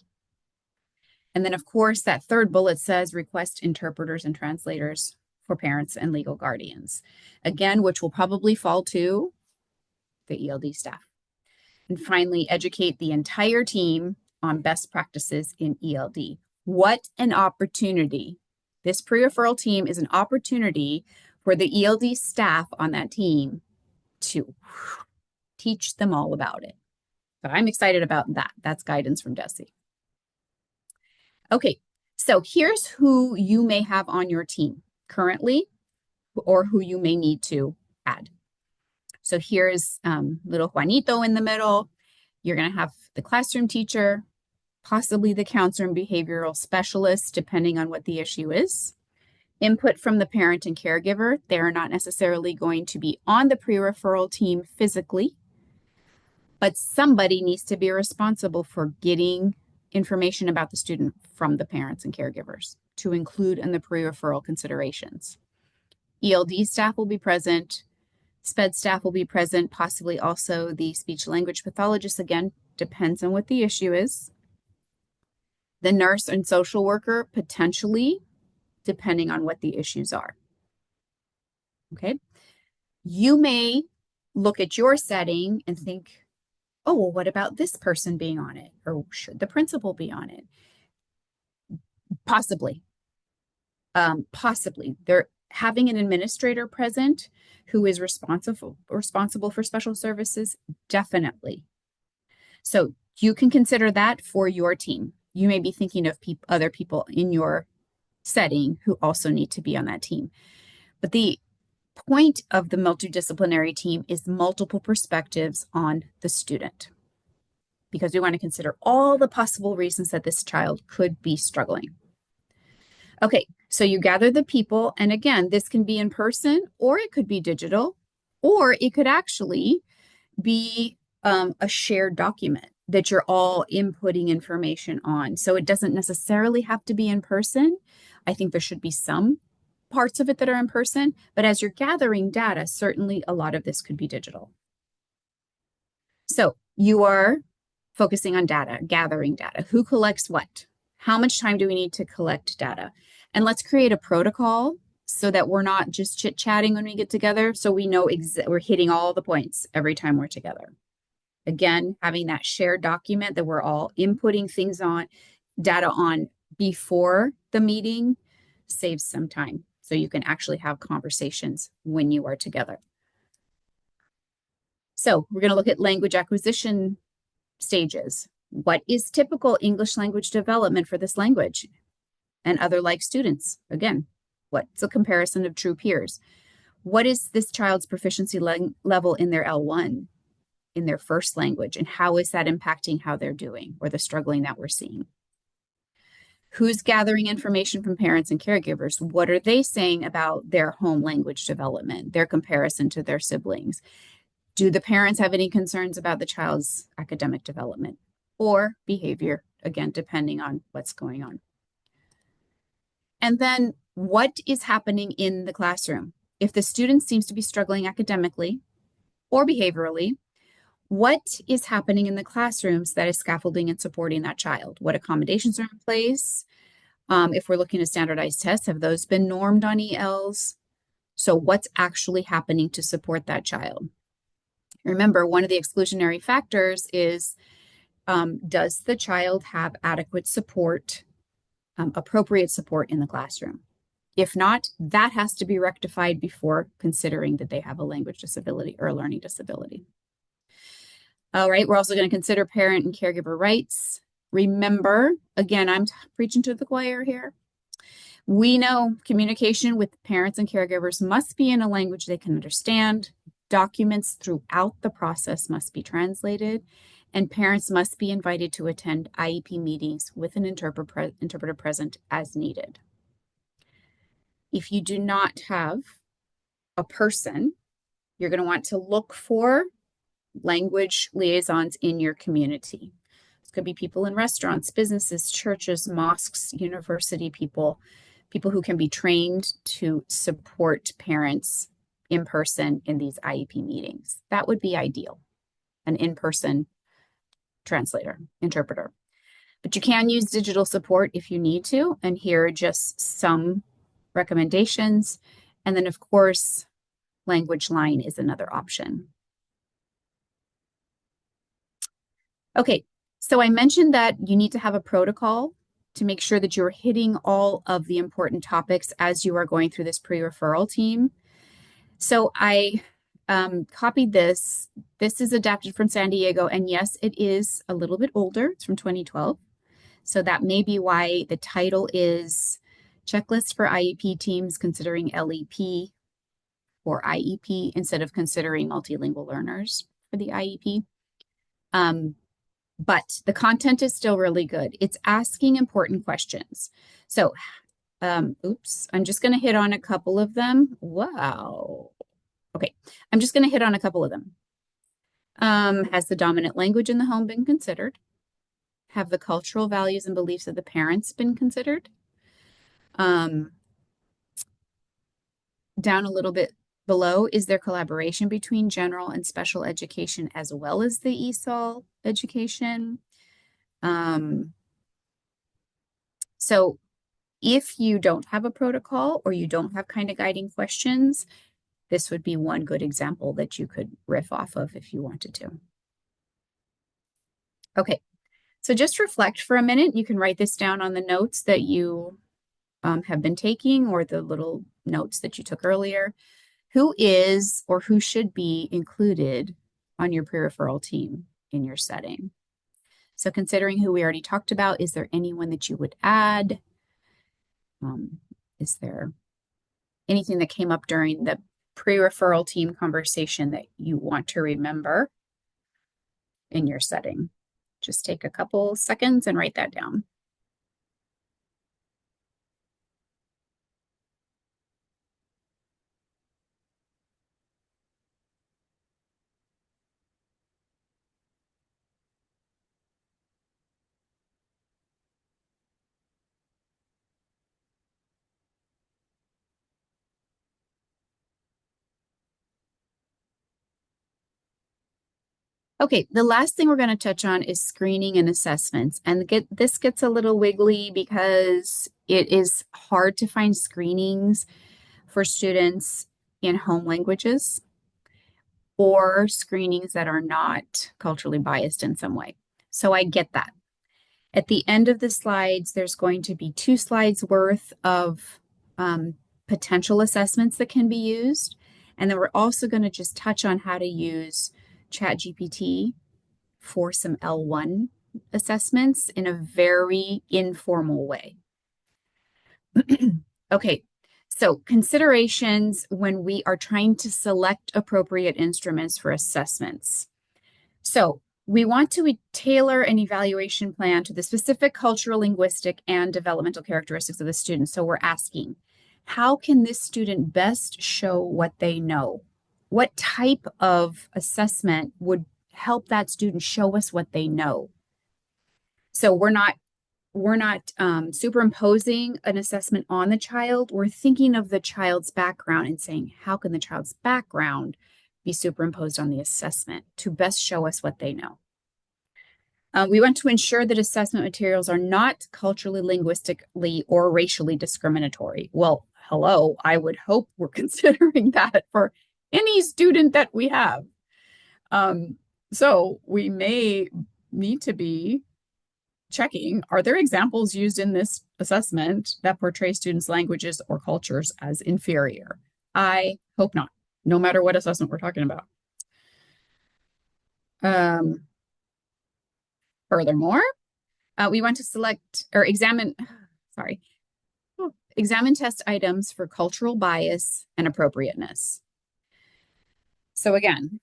And then, of course, that third bullet says request interpreters and translators for parents and legal guardians. Again, which will probably fall to the ELD staff. And finally, educate the entire team on best practices in ELD. What an opportunity. This pre-referral team is an opportunity for the ELD staff on that team to teach them all about it. So I'm excited about that. That's guidance from DESE. Okay, so here's who you may have on your team currently or who you may need to add. So here's little Juanito in the middle. You're going to have the classroom teacher, possibly the counselor and behavioral specialist, depending on what the issue is. Input from the parent and caregiver. They're not necessarily going to be on the pre-referral team physically, but somebody needs to be responsible for getting information about the student from the parents and caregivers to include in the pre-referral considerations. ELD staff will be present. SPED staff will be present, possibly also the speech language pathologist. Again, depends on what the issue is. The nurse and social worker, potentially, depending on what the issues are. Okay. You may look at your setting and think, oh, well, what about this person being on it? Or should the principal be on it? Possibly. Possibly. They're having an administrator present who is responsible for special services, definitely. So you can consider that for your team. You may be thinking of other people in your setting who also need to be on that team. But the point of the multidisciplinary team is multiple perspectives on the student, because we want to consider all the possible reasons that this child could be struggling. Okay, so you gather the people, and again, this can be in person, or it could be digital, or it could actually be a shared document that you're all inputting information on. So it doesn't necessarily have to be in person. I think there should be some parts of it that are in person, but as you're gathering data, certainly a lot of this could be digital. So you are focusing on data, gathering data. Who collects what? How much time do we need to collect data? And let's create a protocol so that we're not just chit-chatting when we get together, so we know we're hitting all the points every time we're together. Again, having that shared document that we're all inputting things on, data on before the meeting saves some time. So you can actually have conversations when you are together. So we're going to look at language acquisition stages. What is typical English language development for this language and other like students? Again, what's a comparison of true peers? What is this child's proficiency level in their L1, in their first language, and how is that impacting how they're doing or the struggling that we're seeing? Who's gathering information from parents and caregivers? What are they saying about their home language development, their comparison to their siblings? Do the parents have any concerns about the child's academic development or behavior? Again, depending on what's going on. And then what is happening in the classroom? If the student seems to be struggling academically or behaviorally, what is happening in the classrooms that is scaffolding and supporting that child? What accommodations are in place? If we're looking at standardized tests, have those been normed on ELs? So what's actually happening to support that child? Remember, one of the exclusionary factors is, does the child have adequate support, appropriate support in the classroom? If not, that has to be rectified before considering that they have a language disability or a learning disability. All right, we're also going to consider parent and caregiver rights. Remember, again, I'm preaching to the choir here. We know communication with parents and caregivers must be in a language they can understand. Documents throughout the process must be translated, and parents must be invited to attend IEP meetings with an interpreter present as needed. If you do not have a person, you're going to want to look for language liaisons in your community. This could be people in restaurants, businesses, churches, mosques, university people, people who can be trained to support parents in person in these IEP meetings. That would be ideal, an in-person translator, interpreter. But you can use digital support if you need to, and here are just some recommendations. And then, of course, language line is another option. Okay, so I mentioned that you need to have a protocol to make sure that you're hitting all of the important topics as you are going through this pre-referral team. So I copied this. This is adapted from San Diego, and yes, it is a little bit older. It's from 2012. So that may be why the title is Checklist for IEP Teams Considering LEP or IEP instead of considering multilingual learners for the IEP. But the content is still really good. It's asking important questions. So, oops, I'm just going to hit on a couple of them. Wow. Okay, I'm just going to hit on a couple of them. Has the dominant language in the home been considered? Have the cultural values and beliefs of the parents been considered? Down a little bit below, is there collaboration between general and special education as well as the ESOL education? So if you don't have a protocol or you don't have kind of guiding questions, this would be one good example that you could riff off of if you wanted to. Okay, so just reflect for a minute. You can write this down on the notes that you have been taking or the little notes that you took earlier. Who is or who should be included on your pre-referral team in your setting? So considering who we already talked about, is there anyone that you would add? Is there anything that came up during the pre-referral team conversation that you want to remember in your setting? Just take a couple seconds and write that down. Okay, the last thing we're going to touch on is screening and assessments. And this gets a little wiggly because it is hard to find screenings for students in home languages or screenings that are not culturally biased in some way. So I get that. At the end of the slides, there's going to be 2 slides worth of potential assessments that can be used. And then we're also going to just touch on how to use ChatGPT for some L1 assessments in a very informal way. Okay, so considerations when we are trying to select appropriate instruments for assessments. So we want to tailor an evaluation plan to the specific cultural, linguistic, and developmental characteristics of the student. So we're asking, how can this student best show what they know? What type of assessment would help that student show us what they know? So we're not superimposing an assessment on the child. We're thinking of the child's background and saying, how can the child's background be superimposed on the assessment to best show us what they know? We want to ensure that assessment materials are not culturally, linguistically, or racially discriminatory. Well, hello, I would hope we're considering that for any student that we have. So we may need to be checking, are there examples used in this assessment that portray students' languages or cultures as inferior? I hope not, no matter what assessment we're talking about. Um, Furthermore, we want to select or examine, sorry, examine test items for cultural bias and appropriateness. So again,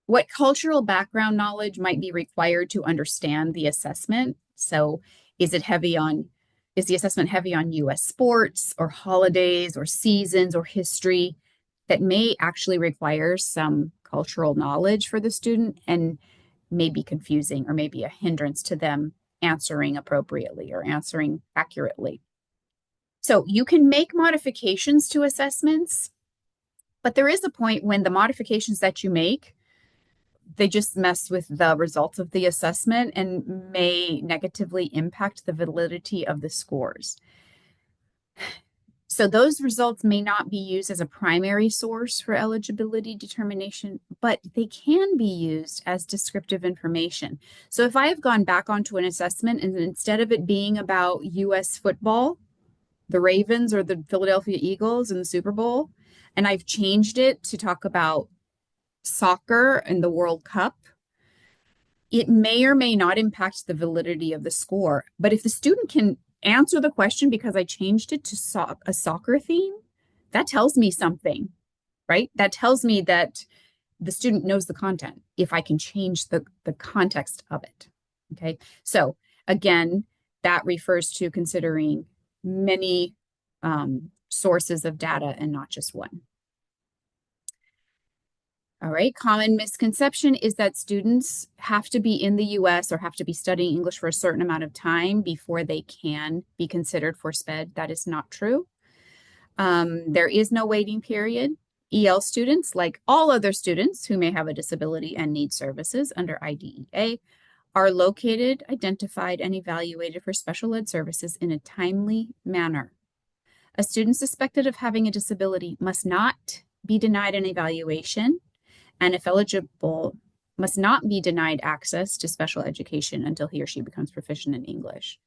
what cultural background knowledge might be required to understand the assessment? So is it heavy on, is the assessment heavy on US sports or holidays or seasons or history that may actually require some cultural knowledge for the student and may be confusing or may be a hindrance to them answering appropriately or answering accurately? So you can make modifications to assessments, but there is a point when the modifications that you make, they just mess with the results of the assessment and may negatively impact the validity of the scores. So those results may not be used as a primary source for eligibility determination, but they can be used as descriptive information. So if I have gone back onto an assessment and instead of it being about US football, the Ravens or the Philadelphia Eagles in the Super Bowl, and I've changed it to talk about soccer and the World Cup, it may or may not impact the validity of the score. But if the student can answer the question because I changed it to a soccer theme, that tells me something, right? That tells me that the student knows the content if I can change the context of it. Okay. So again, that refers to considering many sources of data and not just one. All right, common misconception is that students have to be in the US or have to be studying English for a certain amount of time before they can be considered for SPED. That is not true. There is no waiting period. EL students, like all other students who may have a disability and need services under IDEA, are located, identified, and evaluated for special ed services in a timely manner. A student suspected of having a disability must not be denied an evaluation, and if eligible, must not be denied access to special education until he or she becomes proficient in English.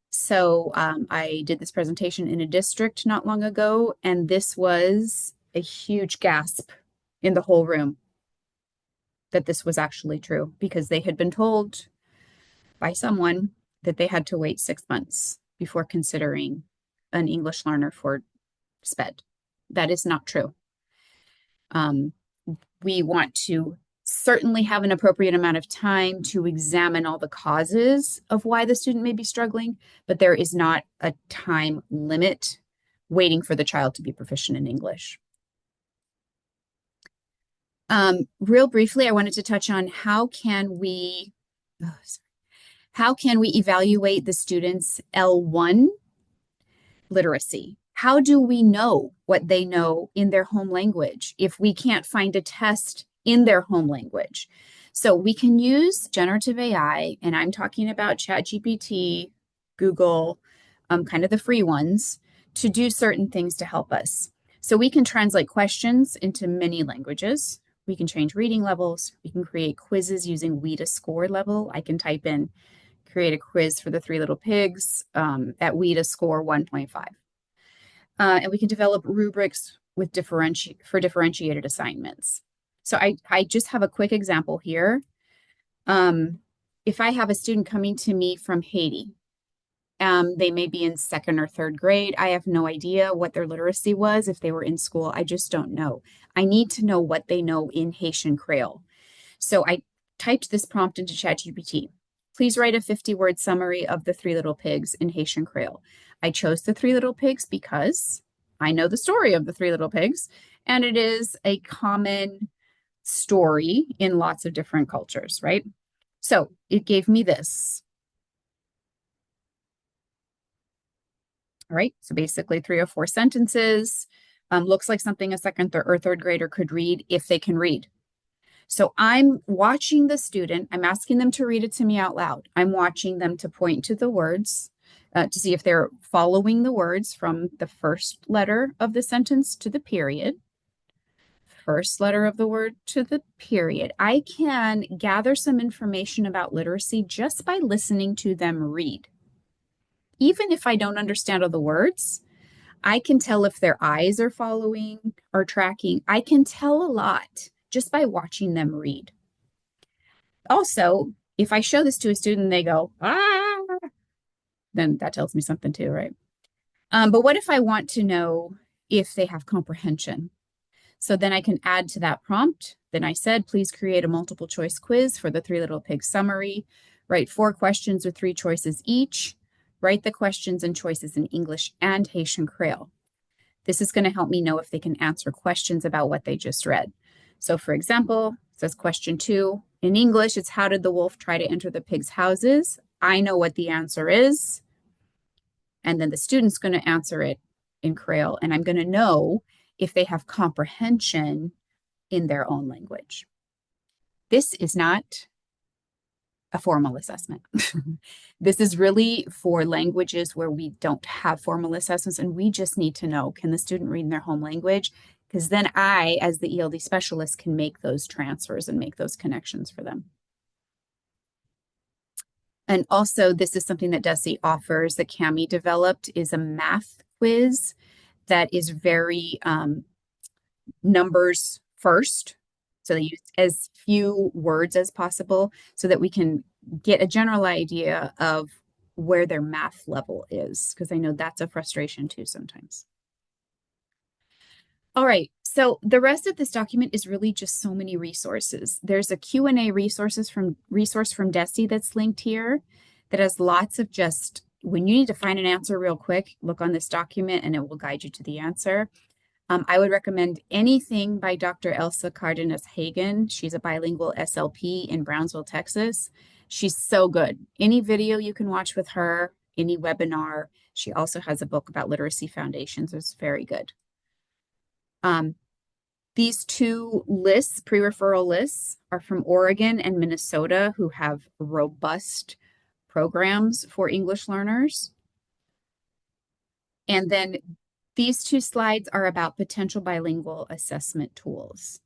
So I did this presentation in a district not long ago, and this was a huge gasp in the whole room that this was actually true because they had been told by someone that they had to wait 6 months before considering an English learner for SPED. That is not true. We want to certainly have an appropriate amount of time to examine all the causes of why the student may be struggling, but there is not a time limit waiting for the child to be proficient in English. Real briefly, I wanted to touch on how can we evaluate the students' L1 literacy? How do we know what they know in their home language if we can't find a test in their home language? So we can use generative AI, and I'm talking about ChatGPT, Google, kind of the free ones, to do certain things to help us. So we can translate questions into many languages. We can change reading levels. We can create quizzes using WIDA score level. I can type in, create a quiz for the Three Little Pigs at WIDA score 1.5. And we can develop rubrics with differentiated assignments. So I just have a quick example here. If I have a student coming to me from Haiti, they may be in second or third grade. I have no idea what their literacy was if they were in school. I just don't know. I need to know what they know in Haitian Creole. So I typed this prompt into ChatGPT. Please write a 50-word summary of the Three Little Pigs in Haitian Creole. I chose the Three Little Pigs because I know the story of the Three Little Pigs, and it is a common story in lots of different cultures, right? So it gave me this. All right, so basically 3 or 4 sentences. Looks like something a second or third grader could read if they can read. So I'm watching the student. I'm asking them to read it to me out loud. I'm watching them to point to the words to see if they're following the words from the first letter of the sentence to the period, first letter of the word to the period, I can gather some information about literacy just by listening to them read. Even if I don't understand all the words, I can tell if their eyes are following or tracking. I can tell a lot just by watching them read. Also, if I show this to a student, they go, ah, then that tells me something too, right? But what if I want to know if they have comprehension? So then I can add to that prompt. Then I said, please create a multiple choice quiz for the Three Little Pigs summary. Write 4 questions with 3 choices each. Write the questions and choices in English and Haitian Creole. This is going to help me know if they can answer questions about what they just read. So for example, it says question 2. In English, it's how did the wolf try to enter the pigs' houses? I know what the answer is. And then the student's going to answer it in Creole. And I'm going to know if they have comprehension in their own language. This is not a formal assessment. This is really for languages where we don't have formal assessments and we just need to know, can the student read in their home language? Because then I, as the ELD specialist, can make those transfers and make those connections for them. And also, this is something that Desi offers that Cami developed is a math quiz that is very numbers first. So they use as few words as possible so that we can get a general idea of where their math level is, because I know that's a frustration too sometimes. All right, so the rest of this document is really just so many resources. There's a Q&A resource from Desi that's linked here that has lots of just, when you need to find an answer real quick, look on this document and it will guide you to the answer. I would recommend anything by Dr. Elsa Cardenas Hagen. She's a bilingual SLP in Brownsville, Texas. She's so good. Any video you can watch with her, any webinar. She also has a book about literacy foundations. It's very good. These 2 lists, pre-referral lists, are from Oregon and Minnesota, who have robust programs for English learners. And then these 2 slides are about potential bilingual assessment tools.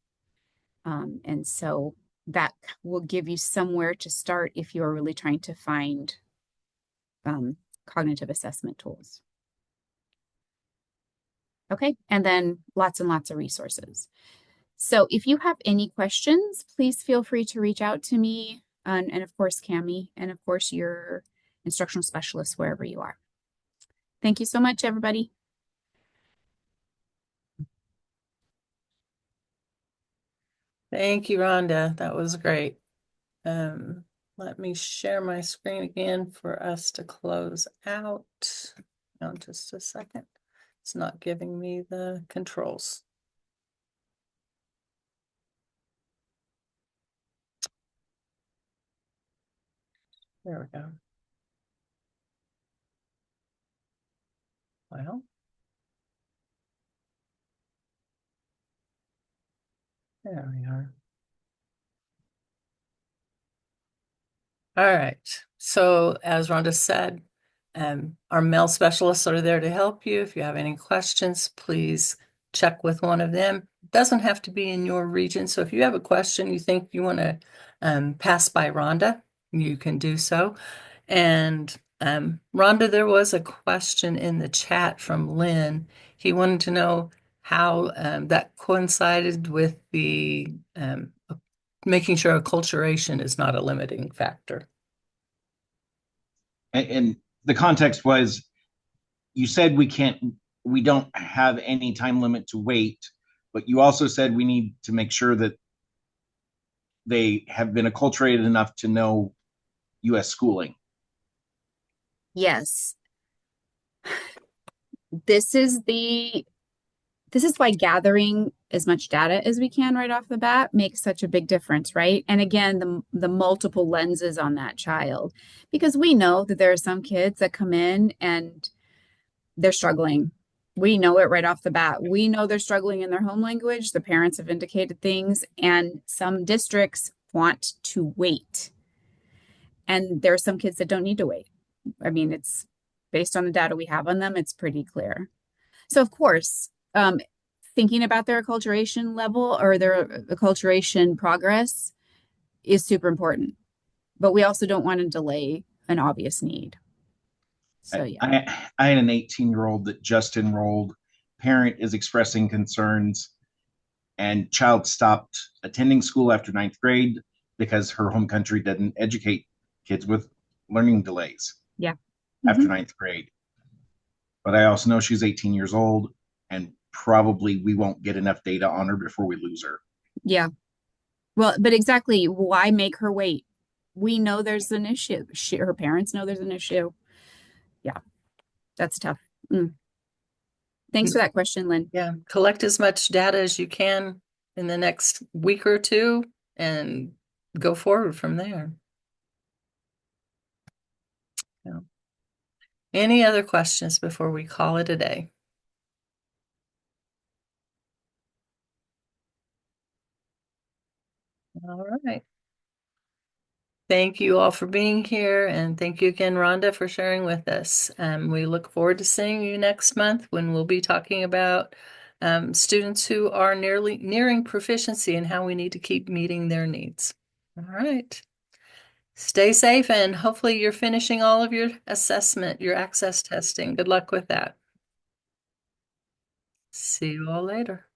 And so that will give you somewhere to start if you're really trying to find cognitive assessment tools. Okay, and then lots and lots of resources. So if you have any questions, please feel free to reach out to me and of course, Cami, and of course, your instructional specialist, wherever you are. Thank you so much, everybody. Thank you, Rhonda. That was great. Let me share my screen again for us to close out. Now, just a second. It's not giving me the controls. There we go. Well, there we are. All right. So as Rhonda said, our mail specialists are there to help you. If you have any questions, please check with one of them. It doesn't have to be in your region. So if you have a question you think you want to pass by Rhonda, you can do so. And Rhonda, there was a question in the chat from Lynn. He wanted to know how that coincided with the making sure acculturation is not a limiting factor. And the context was, you said we don't have any time limit to wait, but you also said we need to make sure that they have been acculturated enough to know U.S. schooling. Yes. This is why gathering as much data as we can right off the bat makes such a big difference, right? And again, the multiple lenses on that child, because we know that there are some kids that come in and they're struggling. We know it right off the bat. We know they're struggling in their home language. The parents have indicated things, and some districts want to wait. And there are some kids that don't need to wait. I mean, it's based on the data we have on them, it's pretty clear. So of course, thinking about their acculturation level or their acculturation progress is super important. But we also don't want to delay an obvious need. So yeah. I had an 18-year-old that just enrolled. Parent is expressing concerns, and child stopped attending school after ninth grade because her home country doesn't educate kids with learning delays Yeah. after Mm-hmm. ninth grade. But I also know she's 18 years old, and probably we won't get enough data on her before we lose her. Yeah. Well, but exactly, why make her wait? We know there's an issue. Her parents know there's an issue. Yeah, that's tough. Mm. Thanks for that question, Lynn. Yeah, collect as much data as you can in the next week or two and go forward from there. Yeah. Any other questions before we call it a day? All right. Thank you all for being here, and thank you again, Rhonda, for sharing with us. We look forward to seeing you next month when we'll be talking about students who are nearing proficiency and how we need to keep meeting their needs. All right. Stay safe, and hopefully you're finishing all of your assessment, your access testing. Good luck with that. See you all later.